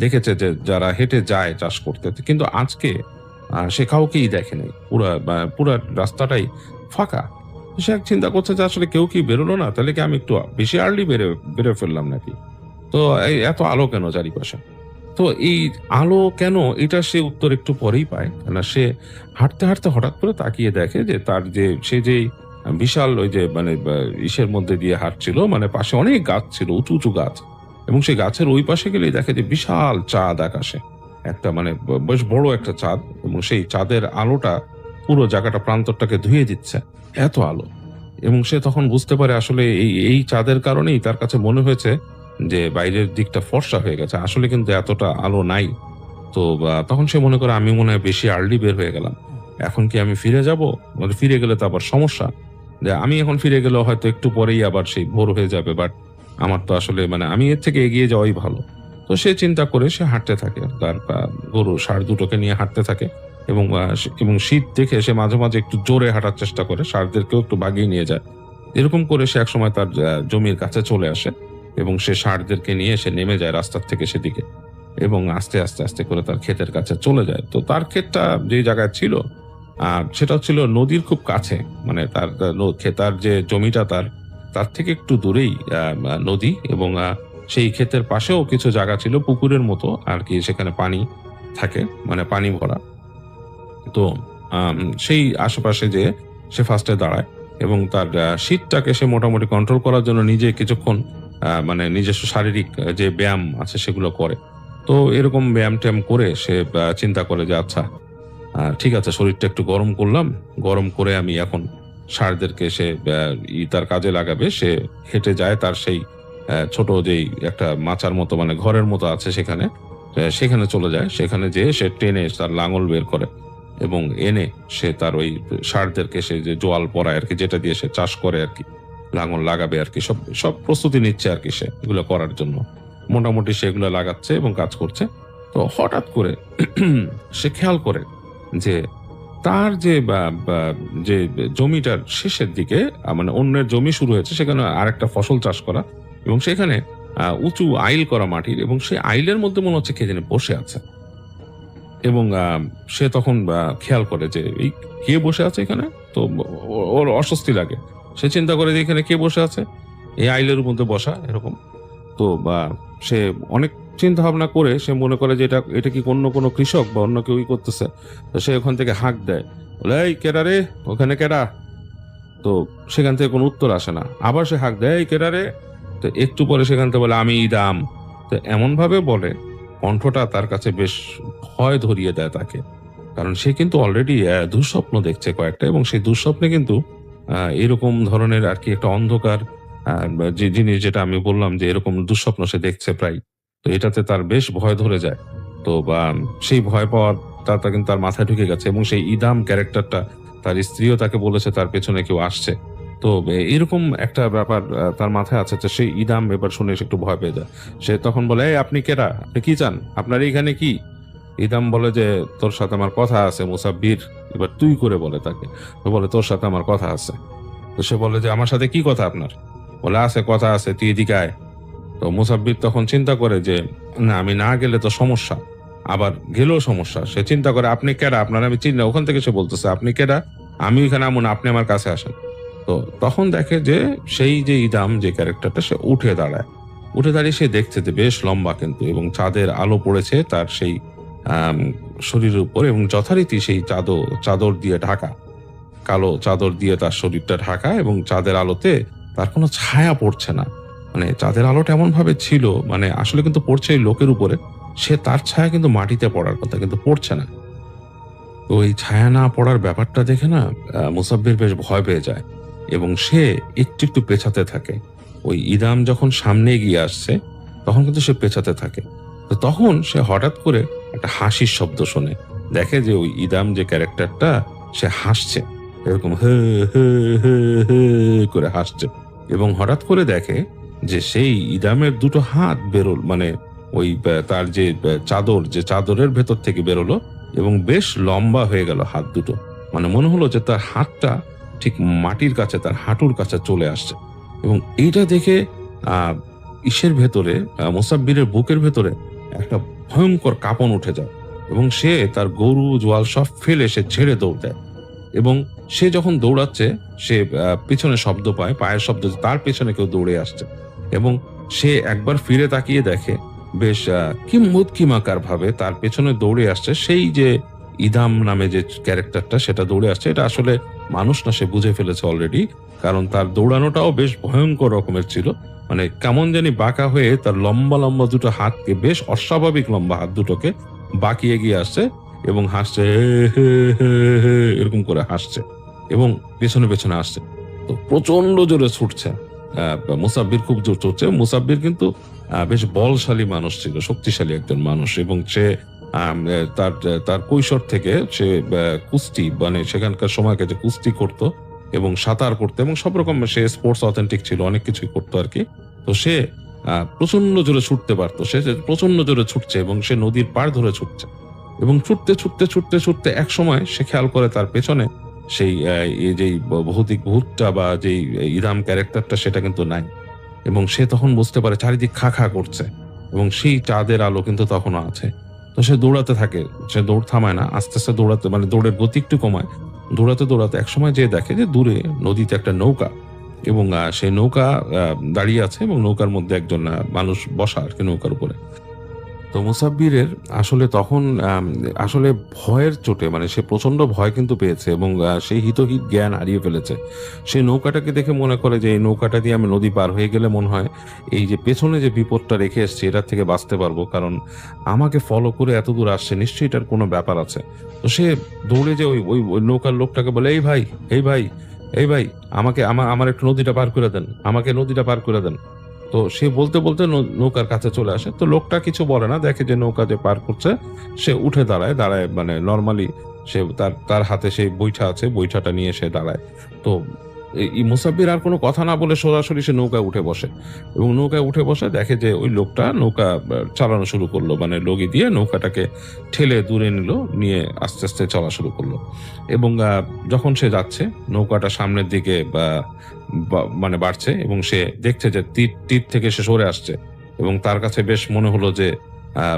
দেখেছে, যে যারা হেঁটে যায় চাষ করতে, কিন্তু আজকে সে কাউকেই দেখেনি, পুরা রাস্তাটাই ফাঁকা। সে এক চিন্তা করছে যে আসলে কেউ কি বেরোলো না, তাহলে কি আমি একটু বেশি আর্লি বেরো ফেললাম নাকি, তো এই এত আলো কেন চারিপাশে। তো এই আলো কেন, এটা সে উত্তর একটু পরেই পায়। কেন সে হাঁটতে হাঁটতে হঠাৎ করে তাকিয়ে দেখে যে তার সে যে বিশাল ওই যে মানে ইসের মধ্যে দিয়ে হাঁটছিল, মানে পাশে অনেক গাছ ছিল, উঁচু উঁচু গাছ, এবং সেই গাছের ওই পাশে গেলেই দেখে যে বিশাল চাঁদ আকাশে, একটা মানে বেশ বড় একটা চাঁদ, এবং সেই চাঁদের আলোটা পুরো জায়গাটা প্রান্তরটাকে ধুয়ে দিচ্ছে, এত আলো। এবং সে তখন বুঝতে পারে আসলে এই চাঁদের কারণেই তার কাছে মনে হয়েছে যে বাইরের দিকটা ফর্সা হয়ে গেছে, আসলে কিন্তু এতটা আলো নাই। তো তখন সে মনে করে আমি মনে হয় বেশি আর্লি বের হয়ে গেলাম, এখন কি আমি ফিরে যাব, ফিরে গেলে তো আবার সমস্যা, যে আমি এখন ফিরে গেলে হয়তো একটু পরেই আবার সেই ভোর হয়ে যাবে, বাট আমার তো আসলে মানে আমি এর থেকে এগিয়ে যাওয়াই ভালো। তো সে চিন্তা করে সে হাঁটতে থাকে, তার গরু ষাঁড় দুটোকে নিয়ে হাঁটতে থাকে এবং এবং শীত দেখে সে মাঝে মাঝে একটু জোরে হাঁটার চেষ্টা করে, ষাঁড়দেরকেও একটু বাগিয়ে নিয়ে যায়। এরকম করে সে একসময় তার জমির কাছে চলে আসে এবং সে ষাঁড়দেরকে নিয়ে সে নেমে যায় রাস্তার থেকে সেদিকে এবং আস্তে আস্তে আস্তে করে তার ক্ষেতের কাছে চলে যায়। তো তার ক্ষেতটা যে জায়গায় ছিল সেটা ছিল নদীর খুব কাছে, মানে তার যে জমিটা তার থেকে একটু দূরেই নদী, এবং সেই ক্ষেতের পাশেও কিছু জায়গা ছিল পুকুরের মতো আর কি, সেখানে পানি থাকে, মানে পানি ভরা। তো সেই আশেপাশে যে সে ফার্স্টে দাঁড়ায় এবং তার শীতটাকে সে মোটামুটি কন্ট্রোল করার জন্য নিজে কিছুক্ষণ মানে নিজস্ব শারীরিক যে ব্যায়াম আছে সেগুলো করে। তো এরকম ব্যায়াম ট্যায়াম করে সে চিন্তা করে যে আচ্ছা ঠিক আছে, শরীরটা একটু গরম করলাম, গরম করে আমি এখন ষাঁড়দেরকে সে তার কাজে লাগাবে। সে হেঁটে যায় তার সেই ছোট যেই একটা মাচার মতো মানে ঘরের মতো আছে সেখানে চলে যায়। সেখানে যেয়ে সে টেনে তার লাঙল বের করে এবং এনে সে তার ওই ষাঁড়দেরকে সে যে জোয়াল পরায় আর কি, যেটা দিয়ে সে চাষ করে আর কি, লাঙল লাগাবে আর কি, সব প্রস্তুতি নিচ্ছে আর কি সে এগুলো করার জন্য। মোটামুটি সেগুলো লাগাচ্ছে এবং কাজ করছে। তো হঠাৎ করে সে খেয়াল করে যে তার যে জমিটার শেষের দিকে মানে অন্যের জমি শুরু হয়েছে, সেখানে আরেকটা ফসল চাষ করা এবং সেখানে উঁচু আইল করা মাটির, এবং সেই আইলের মধ্যে মনে হচ্ছে কে যেন বসে আছে। এবং সে তখন খেয়াল করে যে এই কে বসে আছে এখানে। তো ওর অস্বস্তি লাগে, সে চিন্তা করে যে এখানে কে বসে আছে, এই আইলের মধ্যে বসা এরকম। তো সে অনেক চিন্তা ভাবনা করে সে মনে করে যে এটা কি অন্য কোনো কৃষক বা অন্য কেউই করতেছে। তো সে ওখান থেকে হাঁক দেয়, বলে এই কেডা রে, ওখানে কেডা। তো সেখান থেকে কোনো উত্তর আসে না। আবার সে হাঁক দেয়, এই কেডা রে। তো একটু পরে সেখান থেকে বলে আমি ইদাম। তো এমন ভাবে বলে, কণ্ঠটা তার কাছে বেশ ভয় ধরিয়ে দেয় তাকে, কারণ সে কিন্তু অলরেডি দুঃস্বপ্ন দেখছে কয়েকটা, এবং সেই দুঃস্বপ্নে কিন্তু এরকম ধরনের আর কি একটা অন্ধকার যে জিনিস, যেটা আমি বললাম যে এরকম দুঃস্বপ্ন সে দেখছে প্রায়। তো এটাতে তার বেশ ভয় ধরে যায়। তো সেই ভয় পাওয়াটা কিন্তু তার মাথায় ঢুকে গেছে, এবং সেই ইদাম ক্যারেক্টারটা তার স্ত্রীও তাকে বলেছে তার পেছনে কেউ আসছে। তো এরকম একটা ব্যাপার তার মাথায় আছে। তো সেই ইদাম এবার শুনে সে একটু ভয় পেয়ে যায়। সে তখন বলে, এই আপনি কেডা, আপনি কি চান, আপনার এইখানে কি? ইদাম বলে যে তোর সাথে আমার কথা আছে মুসাব্বির। এবার তুই করে বলে তাকে, তো বলে তোর সাথে আমার কথা আছে। তো সে বলে যে আমার সাথে কি কথা আপনার? বলে আছে, কথা আছে, তুই এদিকে আয়। তো মুসাব্বির তখন চিন্তা করে যে না, আমি না গেলে তো সমস্যা, আবার গেলেও সমস্যা। সে চিন্তা করে আপনি কেডা, আপনার আমি চিনি না। ওখান থেকে সে বলতেছে আপনি কেডা, আমি ওইখানে আমন, আপনি আমার কাছে আসেন। তো তখন দেখে যে সেই যে ইদাম যে ক্যারেক্টারটা, সে উঠে দাঁড়িয়ে সে দেখছে যে বেশ লম্বা কিন্তু, এবং চাঁদের আলো পড়েছে তার সেই শরীরের উপর, এবং যথারীতি সেই চাদর দিয়ে ঢাকা, কালো চাদর দিয়ে তার শরীরটা ঢাকা, এবং চাঁদের আলোতে তার কোনো ছায়া পড়ছে না। মানে চাঁদের আলোটা এমন ভাবে ছিল, মানে আসলে কিন্তু পড়ছে এই লোকের উপরে, সে তার ছায়া কিন্তু মাটিতে পড়ার কথা, কিন্তু পড়ছে না। তো এই ছায়া না পড়ার ব্যাপারটা দেখে না মুসাব্বির বেশ ভয় পেয়ে যায়, এবং সে একটু একটু পেছাতে থাকে। ওই ইদাম যখন সামনে এগিয়ে আসছে তখন কিন্তু সে পেছাতে থাকে। তো তখন সে হঠাৎ করে একটা হাসির শব্দ শোনে, দেখে যে ওই ইদাম যে ক্যারেক্টারটা সে হাসছে, এরকম হে হে হে হে করে হাসছে। এবং হঠাৎ করে দেখে যে সেই ইদামের দুটো হাত বেরোল, মানে ওই তার যে চাদরের ভেতর থেকে বেরোলো, এবং বেশ লম্বা হয়ে গেল হাত দুটো। মানে মনে হলো যে তার হাতটা ঠিক মাটির কাছে, তার হাঁটুর কাছে চলে আসছে। এবং এইটা দেখে ইসের ভেতরে, মুসাব্বিরের বুকের ভেতরে একটা ভয়ঙ্কর কাঁপন উঠে যায়, এবং সে তার গরু জোয়াল সব ফেলে সে ছেড়ে দৌড় দেয়। এবং সে যখন দৌড়াচ্ছে, সে পিছনে শব্দ পায়, পায়ের শব্দ, তার পেছনে কেউ দৌড়ে আসছে। এবং সে একবার ফিরে তাকিয়ে দেখে বেশ কিমাকার ভাবে তার পেছনে দৌড়ে আসছে সেই যে ইদাম নামে যে ক্যারেক্টারটা, সেটা দৌড়ে আসছে। এটা আসলে মানুষ না, সে বুঝে ফেলেছে অলরেডি, কারণ তার দৌড়ানোটাও বেশ ভয়ঙ্কর রকমের ছিল। মানে কেমন জানি বাঁকা হয়ে তার লম্বা লম্বা দুটো হাতকে, বেশ অস্বাভাবিক লম্বা হাত দুটোকে বাঁকিয়ে গিয়ে আসছে, এবং হাসছে এরকম করে হাসছে, এবং পেছনে পেছনে আসছে। তো প্রচন্ড জোরে ছুটছে। মুসাব্বির খুব জোর ছুটছে। মুসাব্বির কিন্তু বেশ বলশালী মানুষ ছিল, শক্তিশালী একজন মানুষ, এবং সে তার কৈশোর থেকে সে কুস্তি, মানে সেখানকার সময়কে যে কুস্তি করতো এবং সাঁতার করতো, এবং সব রকম সে স্পোর্টস অথেন্টিক ছিল, অনেক কিছুই করতো আর কি। তো সে প্রচন্ড জোরে ছুটতে পারতো, সে প্রচন্ড জোরে ছুটছে এবং সে নদীর পাড় ধরে ছুটছে এবং ছুটতে ছুটতে ছুটতে ছুটতে এক সময় সে খেয়াল করে তার পেছনে সেই এই যে ভৌতিক ভূতটা বা যেই ইরাম ক্যারেক্টারটা সেটা কিন্তু নাই। এবং সে তখন বুঝতে পারে চারিদিক খা খা করছে এবং সেই চাঁদের আলো কিন্তু তখনও আছে। তো সে দৌড়াতে থাকে, সে দৌড় থামায় না, আস্তে আস্তে দৌড়াতে মানে দৌড়ের গতি একটু কমায়। দৌড়াতে দৌড়াতে একসময় যে দেখে যে দূরে নদীতে একটা নৌকা এবং সেই নৌকা দাঁড়িয়ে আছে এবং নৌকার মধ্যে একজন মানুষ বসা আর কি নৌকার উপরে। তো মুসাব্বিরের আসলে তখন আসলে ভয়ের চোটে মানে সে প্রচন্ড ভয় কিন্তু পেয়েছে এবং সেই হিতহিত জ্ঞান হারিয়ে ফেলেছে। সে নৌকাটাকে দেখে মনে করে যে এই নৌকাটা দিয়ে আমি নদী পার হয়ে গেলে মনে হয় এই যে পেছনে যে বিপদটা রেখে এসছি এটার থেকে বাঁচতে পারবো, কারণ আমাকে ফলো করে এত দূর আসছে, নিশ্চয়ই এটার কোনো ব্যাপার আছে। তো সে দৌড়ে যে ওই ওই ওই নৌকার লোকটাকে বলে, এই ভাই এই ভাই এই ভাই, আমাকে আমার একটু নদীটা পার করে দেন, আমাকে নদীটা পার করে দেন। তো সে বলতে বলতে নৌকার কাছে চলে আসে। তো লোকটা কিছু বলে না, দেখে যে নৌকা যে পার করছে, সে উঠে দাঁড়ায় মানে নর্মালি সে তার হাতে সেই বৈঠা আছে, বৈঠাটা নিয়ে সে দাঁড়ায়। তো এই মুসাব্বির আর কোনো কথা না বলে সরাসরি সে নৌকায় উঠে বসে এবং নৌকায় উঠে বসে দেখে যে ওই লোকটা নৌকা চালানো শুরু করলো, মানে লগি দিয়ে নৌকাটাকে ঠেলে দূরে নিয়ে আস্তে আস্তে চলা শুরু করলো। এবং যখন সে যাচ্ছে নৌকাটা সামনের দিকে মানে বাড়ছে এবং সে দেখছে যে তীর থেকে সে সরে আসছে এবং তার কাছে বেশ মনে হলো যে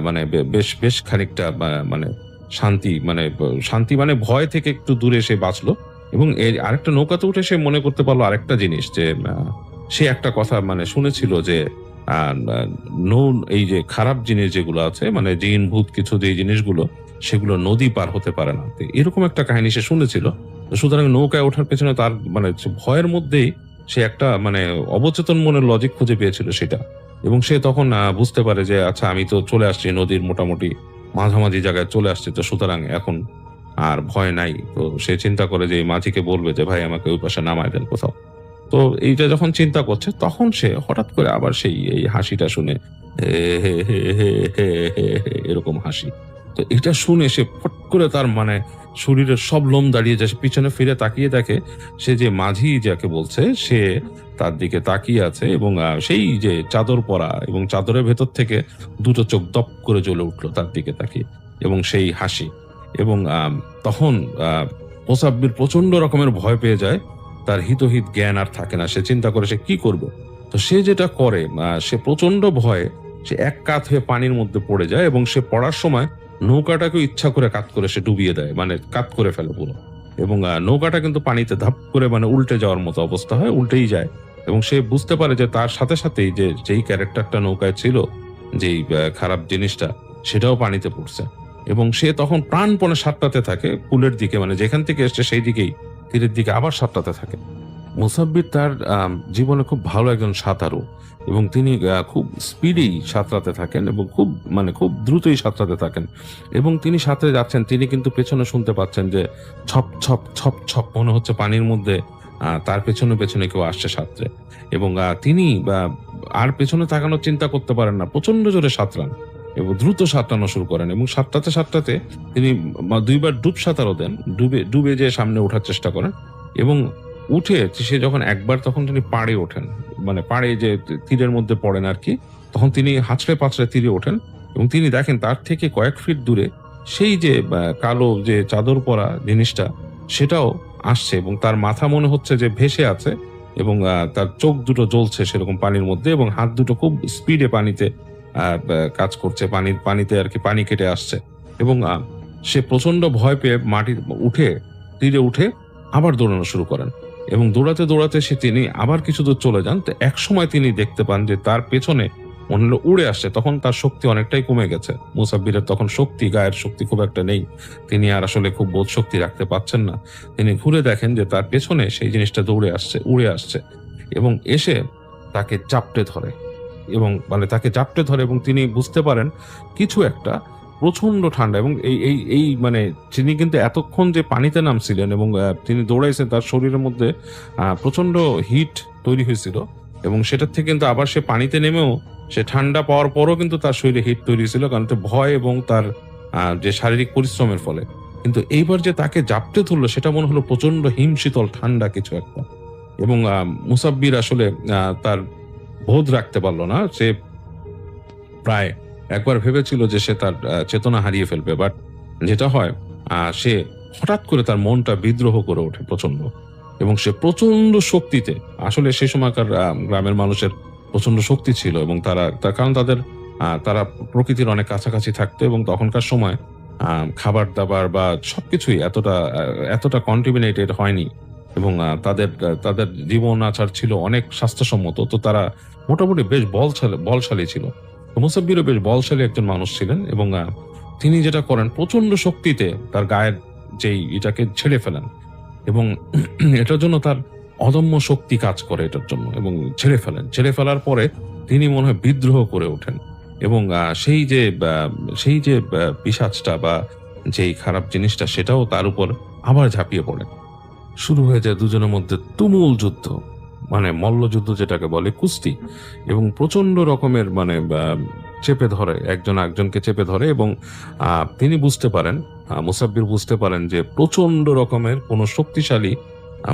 মানে বেশ বেশ খানিকটা মানে শান্তি মানে ভয় থেকে একটু দূরে সে বাঁচলো। এবং এর আরেকটা নৌকাতে উঠে সে মনে করতে পারলো আরেকটা জিনিস, যে সে একটা কথা মানে শুনেছিল যে এই যে খারাপ জিনিস যেগুলো আছে, মানে জিন ভূত কিছু যে জিনিসগুলো, সেগুলো নদী পার হতে পারে না, এরকম একটা কাহিনী সে শুনেছিল। সুতরাং নৌকায় ওঠার পেছনে তার মানে ভয়ের মধ্যেই সে একটা মানে অবচেতন মনের লজিক খুঁজে পেয়েছিল সেটা। এবং সে তখন বুঝতে পারে যে আচ্ছা আমি তো চলে আসছি নদীর মোটামুটি মাঝামাঝি জায়গায় চলে আসছি, তো সুতরাং এখন আর ভয় নাই। তো সে চিন্তা করে যে এই মাঝিকে বলবে যে ভাই আমাকে ওই পাশে নামায় দেন কোথাও। তো এইটা যখন চিন্তা করছে তখন সে হঠাৎ করে আবার সেই এই হাসিটা শুনে এরকম হাসি। তো এটা শুনে সে ফট করে তার মানে শরীরের সব লোম দাঁড়িয়ে যায়, পিছনে ফিরে তাকিয়ে দেখে সে যে মাঝি যাকে বলছে সে তার দিকে তাকিয়ে আছে এবং সেই যে চাদর পরা এবং চাদরের ভেতর থেকে দুটো চোখ দপ করে জ্বলে উঠলো তার দিকে তাকিয়ে এবং সেই হাসি। এবং তখন মুসাব্বির প্রচন্ড রকমের ভয় পেয়ে যায়, তার হিতহিত জ্ঞান আর থাকে না, সে চিন্তা করে সে কি করবে। তো সে যেটা করে সে প্রচন্ড ভয়ে সে এক কাত হয়ে পানির মধ্যে পড়ে যায় এবং সে পড়ার সময় নৌকাটাকে ইচ্ছা করে কাত করে সে ডুবিয়ে দেয়, মানে কাত করে ফেলে পুরো। এবং নৌকাটা কিন্তু পানিতে ধাপ করে মানে উল্টে যাওয়ার মতো অবস্থা হয়, উল্টেই যায়। এবং সে বুঝতে পারে যে তার সাথে সাথেই যেই ক্যারেক্টারটা নৌকায় ছিল, যেই খারাপ জিনিসটা, সেটাও পানিতে পড়ছে। এবং সে তখন প্রাণপণে সাঁতরাতে থাকে কুলের দিকে, মানে যেখান থেকে এসছে সেই দিকেই তীরের দিকে আবার সাঁতরাতে থাকে। মুসাব্বির তার জীবনে খুব ভালো একজন সাঁতারু এবং তিনি খুব স্পিডেই সাঁতরাতে থাকেন এবং খুব দ্রুতই সাঁতরাতে থাকেন। এবং তিনি সাঁতরে যাচ্ছেন, তিনি কিন্তু পেছনে শুনতে পাচ্ছেন যে ছপ ছপ ছপ ছপ মনে হচ্ছে পানির মধ্যে তার পেছনে পেছনে কেউ আসছে সাঁতরে। এবং তিনি আর পেছনে তাকানোর চিন্তা করতে পারেন না, প্রচন্ড জোরে সাঁতরান এবং দ্রুত সাঁতরানো শুরু করেন। এবং সাঁতরাতে তিনি 2 বার ডুব সাঁতারও দেন, ডুবে যে সামনে ওঠার চেষ্টা করেন। এবং উঠে সে যখন একবার, তখন তিনি পাড়ে ওঠেন, মানে পাড়ে যে তীরের মধ্যে পড়েন আর কি, তখন তিনি হাঁচড়ে পাঁচড়ে তীরে ওঠেন এবং তিনি দেখেন তার থেকে কয়েক ফিট দূরে সেই যে কালো যে চাদর পরা জিনিসটা সেটাও আসছে এবং তার মাথা মনে হচ্ছে যে ভেসে আছে এবং তার চোখ দুটো জ্বলছে সেরকম পানির মধ্যে এবং হাত দুটো খুব স্পিডে পানিতে কাজ করছে, পানিতে আর কি পানি কেটে আসছে। এবং সে প্রচন্ড ভয় পেয়ে তীরে উঠে আবার দৌড়ানো শুরু করেন এবং দৌড়াতে দৌড়াতে তিনি আবার কিছু দূর চলে যান। তো এক সময় তিনি দেখতে পান যে তার পেছনে মনে হলো উড়ে আসছে, তখন তার শক্তি অনেকটাই কমে গেছে। মুসাব্বিরের তখন গায়ের শক্তি খুব একটা নেই, তিনি আর আসলে খুব বোধ শক্তি রাখতে পারছেন না। তিনি ঘুরে দেখেন যে তার পেছনে সেই জিনিসটা উড়ে আসছে এবং এসে তাকে চাপটে ধরে এবং তিনি বুঝতে পারেন কিছু একটা প্রচন্ড ঠান্ডা। এবং এই মানে তিনি কিন্তু এতক্ষণ যে পানিতে নামছিলেন এবং তিনি দৌড়াইছেন, তার শরীরের মধ্যে প্রচন্ড হিট তৈরি হয়েছিল এবং সেটার থেকে কিন্তু আবার সে পানিতে নেমেও সে ঠান্ডা পাওয়ার পরও কিন্তু তার শরীরে হিট তৈরি হয়েছিল, কারণ ভয় এবং তার যে শারীরিক পরিশ্রমের ফলে। কিন্তু এইবার যে তাকে জাপটে ধরলো সেটা মনে হলো প্রচন্ড হিমশীতল ঠান্ডা কিছু একটা। এবং মুসাব্বির আসলে তার বোধ রাখতে পারলো না। সে প্রায় একবার ভেবেছিল যে সে তার চেতনা হারিয়ে ফেলবে, বাট যেটা হয় সে হঠাৎ করে তার মনটা বিদ্রোহ করে ওঠে প্রচন্ড, এবং সে প্রচন্ড শক্তিতে, আসলে সেই সময়কার গ্রামের মানুষের প্রচন্ড শক্তি ছিল, এবং তার কারণ তারা প্রকৃতির অনেক কাছাকাছি থাকতো, এবং তখনকার সময় খাবার দাবার বা সবকিছুই এতটা কন্টিমিনেটেড হয়নি, এবং তাদের জীবন আচার ছিল অনেক স্বাস্থ্যসম্মত। তো তারা মোটামুটি বেশ বলশালী ছিল। তো মুসাব্বিরও বেশ বলশালী একজন মানুষ ছিলেন, এবং তিনি যেটা করেন, প্রচন্ড শক্তিতে তার গায়ের যেই এটাকে ছেড়ে ফেলেন, এবং এটার জন্য তার অদম্য শক্তি কাজ করে এটার জন্য, এবং ছেড়ে ফেলার পরে তিনি মনে হয় বিদ্রোহ করে ওঠেন, এবং সেই যে পিশাচটা বা যেই খারাপ জিনিসটা, সেটাও তার উপর আবার ঝাঁপিয়ে পড়ে। শুরু হয়ে যায় দুজনের মধ্যে তুমুল যুদ্ধ, মানে মল্লযুদ্ধ যেটাকে বলে, কুস্তি, এবং প্রচন্ড রকমের মানে চেপে ধরে, একজন একজনকে চেপে ধরে, এবং তিনি বুঝতে পারেন, মুসাব্বির বুঝতে পারেন যে প্রচন্ড রকমের কোনো শক্তিশালী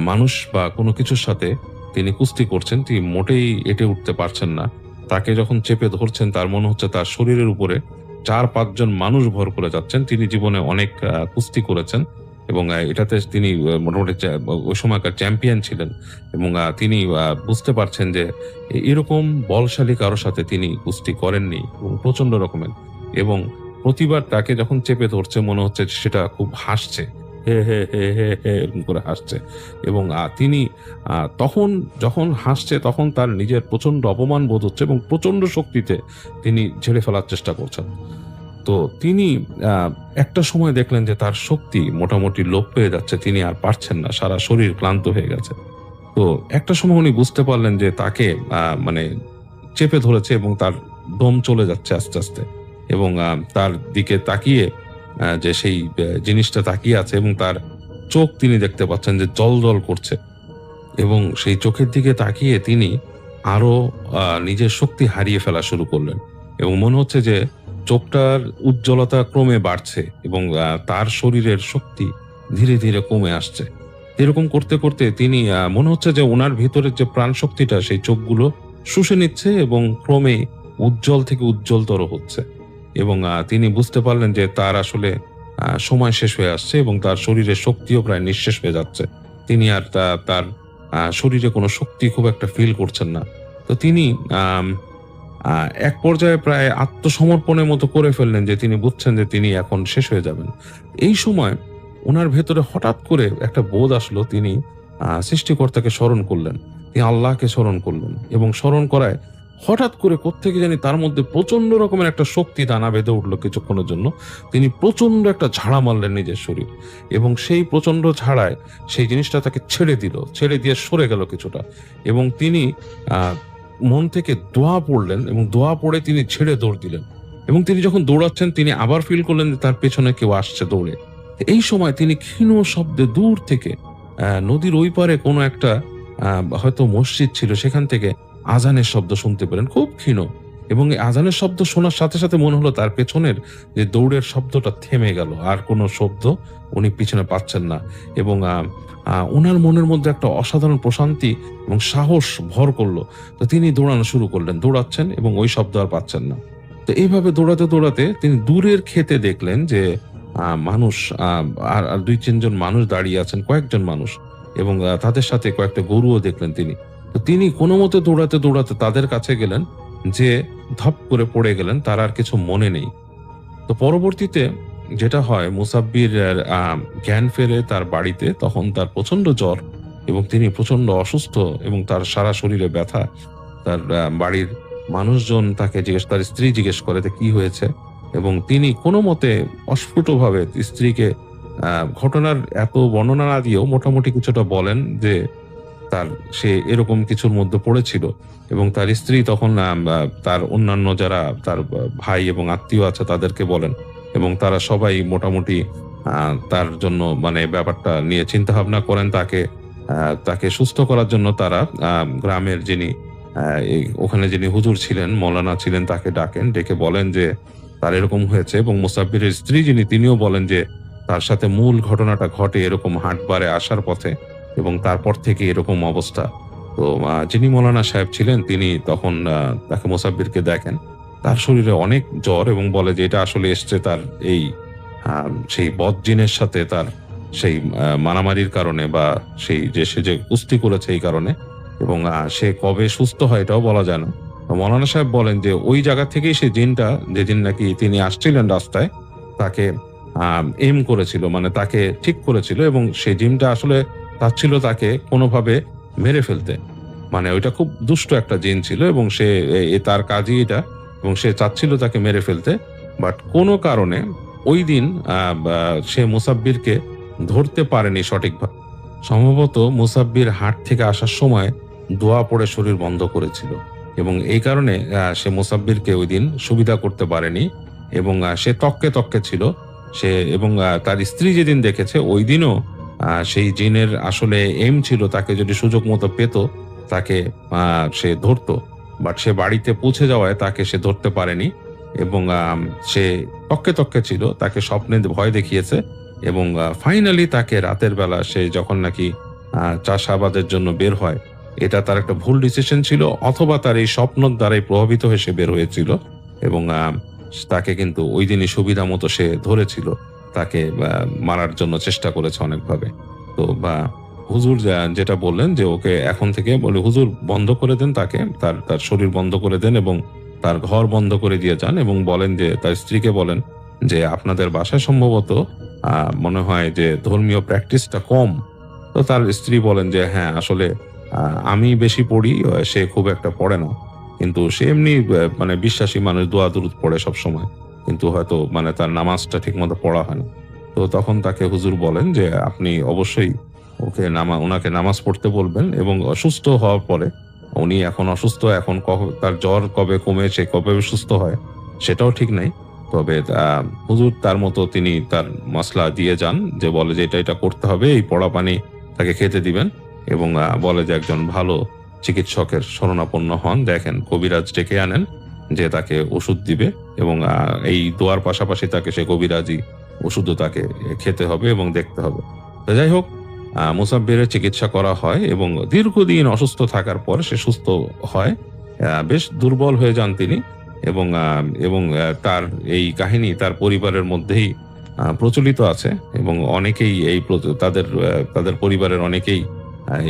মানুষ বা কোনো কিছুর সাথে তিনি কুস্তি করছেন। তিনি মোটেই এটে উঠতে পারছেন না। তাকে যখন চেপে ধরছেন, তার মনে হচ্ছে তার শরীরের উপরে 4-5 জন মানুষ ভর করে যাচ্ছেন। তিনি জীবনে অনেক কুস্তি করেছেন, এবং এটাতে তিনি মোটামুটি ওই সময়কার চ্যাম্পিয়ন ছিলেন, এবং তিনি বুঝতে পারছেন যে এরকম বলশালী কারোর সাথে তিনি কুস্তি করেননি, এবং প্রচন্ড রকমের, এবং প্রতিবার তাকে যখন চেপে ধরছে মনে হচ্ছে সেটা খুব হাসছে, হে হে হে হে হে এরকম করে হাসছে, এবং তিনি তখন যখন হাসছে তখন তার নিজের প্রচন্ড অপমান বোধ হচ্ছে, এবং প্রচন্ড শক্তিতে তিনি ঝেড়ে ফেলার চেষ্টা করছেন। তো তিনি একটা সময় দেখলেন যে তার শক্তি মোটামুটি লোপ পেয়ে যাচ্ছে, তিনি আর পারছেন না, সারা শরীর ক্লান্ত হয়ে গেছে। তো একটা সময় উনি বুঝতে পারলেন যে তাকে মানে চেপে ধরেছে, এবং তার দম চলে যাচ্ছে আস্তে আস্তে, এবং তার দিকে তাকিয়ে যে সেই জিনিসটা তাকিয়ে আছে, এবং তার চোখ তিনি দেখতে পাচ্ছেন যে জল জল করছে, এবং সেই চোখের দিকে তাকিয়ে তিনি আরো নিজের শক্তি হারিয়ে ফেলা শুরু করলেন, এবং মনে হচ্ছে যে চোখটার উজ্জ্বলতা ক্রমে বাড়ছে, এবং তার শরীরের শক্তি ধীরে ধীরে কমে আসছে। এরকম করতে করতে তিনি মনে হচ্ছে যে ওনার ভিতরের যে প্রাণ শক্তিটা সেই চোখগুলো শুষে নিচ্ছে, এবং ক্রমে উজ্জ্বল থেকে উজ্জ্বলতর হচ্ছে, এবং তিনি বুঝতে পারলেন যে তার আসলে সময় শেষ হয়ে আসছে, এবং তার শরীরের শক্তিও প্রায় নিঃশেষ হয়ে যাচ্ছে। তিনি আর তার শরীরে কোনো শক্তি খুব একটা ফিল করছেন না। তো তিনি এক পর্যায়ে প্রায় আত্মসমর্পণের মতো করে ফেললেন, যে তিনি বুঝছেন যে তিনি এখন শেষ হয়ে যাবেন। এই সময় ওনার ভেতরে হঠাৎ করে একটা বোধ আসলো, তিনি সৃষ্টিকর্তাকে স্মরণ করলেন, তিনি আল্লাহকে স্মরণ করলেন, এবং স্মরণ করায় হঠাৎ করে কোত্থেকে জানি তার মধ্যে প্রচন্ড রকমের একটা শক্তি দানা বেঁধে উঠলো। কিছুক্ষণের জন্য তিনি প্রচন্ড একটা ঝাড়া মারলেন নিজের শরীর, এবং সেই প্রচন্ড ঝাড়ায় সেই জিনিসটা তাকে ছেড়ে দিয়ে সরে গেল কিছুটা, এবং তিনি মন থেকে দোয়া পড়লেন, এবং দোয়া পড়ে তিনি ছেড়ে দৌড় দিলেন, এবং তিনি যখন দৌড়াচ্ছেন তিনি আবার ফিল করলেন যে তার পেছনে কেউ আসছে দৌড়ে। এই সময় তিনি ক্ষীণ শব্দে দূর থেকে নদীর ওই পারে কোনো একটা হয়তো মসজিদ ছিল, সেখান থেকে আজানের শব্দ শুনতে পেলেন, খুব ক্ষীণ, এবং এই আজানের শব্দ শোনার সাথে সাথে মনে হলো তার পেছনের যে দৌড়ের শব্দটা থেমে গেল, আর কোনো শব্দ উনি পিছনে পাচ্ছেন না, এবং ওনার মনের মধ্যে একটা অসাধারণ প্রশান্তি এবং সাহস ভর করলো। তো তিনি দৌড়ানো শুরু করলেন, দৌড়াচ্ছেন, এবং ওই শব্দ আর পাচ্ছেন না। তো এইভাবে দৌড়াতে দৌড়াতে তিনি দূরের ক্ষেতে দেখলেন যে মানুষ আর 2-3 জন মানুষ দাঁড়িয়ে আছেন, কয়েকজন মানুষ, এবং তাদের সাথে কয়েকটা গরুও দেখলেন তিনি। তো তিনি কোনো মতে দৌড়াতে দৌড়াতে তাদের কাছে গেলেন, যে ধপ করে পড়ে গেলেন, তার আর কিছু মনে নেই। তো পরবর্তীতে যেটা হয়, মুসাব্বির জ্ঞান ফেরে তার বাড়িতে, তখন তার প্রচন্ড জ্বর, এবং তিনি প্রচন্ড অসুস্থ, এবং তার সারা শরীরে ব্যথা। তার বাড়ির মানুষজন তাকে তার স্ত্রী জিজ্ঞেস করে কি হয়েছে, এবং তিনি কোনো মতে অস্ফুটভাবে স্ত্রীকে ঘটনার এত বর্ণনা না দিয়েও মোটামুটি কিছুটা বলেন যে সে এরকম কিছুর মধ্যে পড়েছিল, এবং তার স্ত্রী তখন তার অন্যান্য যারা তার ভাই এবং আত্মীয় আছে তাদেরকে বলেন, এবং তারা সবাই মোটামুটি তার জন্য মানে ব্যাপারটা নিয়ে চিন্তা ভাবনা করেন। তাকে সুস্থ করার জন্য তারা গ্রামের ওখানে যিনি হুজুর ছিলেন, মৌলানা ছিলেন, তাকে ডাকেন, ডেকে বলেন যে তার এরকম হয়েছে, এবং মুসাব্বিরের স্ত্রী তিনিও বলেন যে তার সাথে মূল ঘটনাটা ঘটে এরকম হাটবারে আসার পথে, এবং তারপর থেকে এরকম অবস্থা। তো যিনি মৌলানা সাহেব ছিলেন তিনি তখন তাকে মোসাব্বিরকে দেখেন, তার শরীরে অনেক জ্বর, এবং বলে যে এটা আসলে এসছে তার এই সেই বদ জিনের সাথে তার সেই মারামারির কারণে, বা সেই যে সে যে কুস্তি করেছে এই কারণে, এবং সে কবে সুস্থ হয় এটাও বলা যায় না। তো মৌলানা সাহেব বলেন যে ওই জায়গা থেকেই সে জিনটা, যেদিন নাকি তিনি আসছিলেন রাস্তায়, তাকে এম করেছিল, মানে তাকে ঠিক করেছিল, এবং সেই জিনটা আসলে চাচ্ছিল তাকে কোনোভাবে মেরে ফেলতে। মানে ওইটা খুব দুষ্ট একটা জিন ছিল, এবং সে তার কাজই এটা, এবং সে চাচ্ছিল তাকে মেরে ফেলতে। বাট কোনো কারণে ওই দিন সে মুসাব্বিরকে ধরতে পারেনি সঠিকভাবে। সম্ভবত মুসাব্বির হাট থেকে আসার সময় দোয়া পড়ে শরীর বন্ধ করেছিল, এবং এই কারণে সে মুসাব্বিরকে ওই দিন সুবিধা করতে পারেনি, এবং সে তককে তককে ছিল সে, এবং তার স্ত্রী যেদিন দেখেছে ওই দিনও সেই জিনের আসলে এম ছিল তাকে যদি সুযোগ মতো পেত তাকে সে ধরতো। বাট সে বাড়িতে পৌঁছে যাওয়ায় তাকে সে ধরতে পারেনি, এবং সে তককে তককে ছিল, তাকে স্বপ্নে ভয় দেখিয়েছে, এবং ফাইনালি তাকে রাতের বেলা সে যখন নাকি চাষাবাদের জন্য বের হয়, এটা তার একটা ভুল ডিসিশন ছিল, অথবা তার এই স্বপ্নর দ্বারাই প্রভাবিত হয়ে সে বের হয়েছিল, এবং তাকে কিন্তু ওই দিনই সুবিধা মতো সে ধরেছিল, তাকে মারার জন্য চেষ্টা করেছে অনেকভাবে। তো হুজুর যেটা বললেন যে ওকে এখন থেকে বলে হুজুর বন্ধ করে দেন, তাকে তার তার শরীর বন্ধ করে দেন, এবং তার ঘর বন্ধ করে দিয়ে যান, এবং বলেন যে তার স্ত্রীকে বলেন যে আপনাদের বাসায় সম্ভবত মনে হয় যে ধর্মীয় প্র্যাকটিসটা কম। তো তার স্ত্রী বলেন যে হ্যাঁ আসলে আমি বেশি পড়ি, সে খুব একটা পড়ে না, কিন্তু সে এমনি মানে বিশ্বাসী মানুষ, দোয়া দুরুদ পড়ে সব সময়, কিন্তু হয়তো মানে তার নামাজটা ঠিক মতো পড়া হয় না। তো তখন তাকে হুজুর বলেন যে আপনি অবশ্যই ওনাকে নামাজ পড়তে বলবেন, এবং অসুস্থ হওয়ার পরে, উনি এখন অসুস্থ, এখন তার জ্বর কবে কমে সে কবে সুস্থ হয় সেটাও ঠিক নাই, তবে হুজুর তার মতো তিনি তার মশলা দিয়ে যান, যে বলে যে এটা করতে হবে, এই পড়া পানি তাকে খেতে দিবেন, এবং বলে যে একজন ভালো চিকিৎসকের শরণাপন্ন হন, দেখেন কবিরাজ ডেকে আনেন যে তাকে ওষুধ দিবে, এবং এই দোয়ার পাশাপাশি তাকে সে কবিরাজি ওষুধও তাকে খেতে হবে এবং দেখতে হবে। তো যাই হোক, মুসাব্বিরের চিকিৎসা করা হয়, এবং দীর্ঘদিন অসুস্থ থাকার পর সে সুস্থ হয়। বেশ দুর্বল হয়ে যান তিনি, এবং তার এই কাহিনী তার পরিবারের মধ্যেই প্রচলিত আছে, এবং অনেকেই তাদের পরিবারের অনেকেই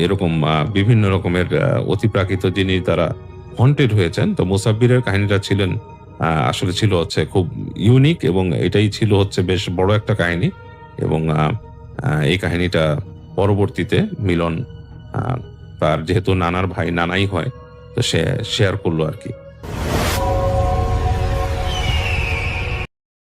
এরকম বিভিন্ন রকমের অতিপ্রাকৃত জিনিস দ্বারা হন্টেড হয়েছেন। তো মুসাব্বিরের কাহিনীটা আসলে ছিল হচ্ছে খুব ইউনিক, এবং এটাই ছিল হচ্ছে বেশ বড় একটা কাহিনী, এবং এই কাহিনীটা পরবর্তীতে মিলন তার যেহেতু নানার ভাই নানাই হয়, তো সে শেয়ার করলো আর কি।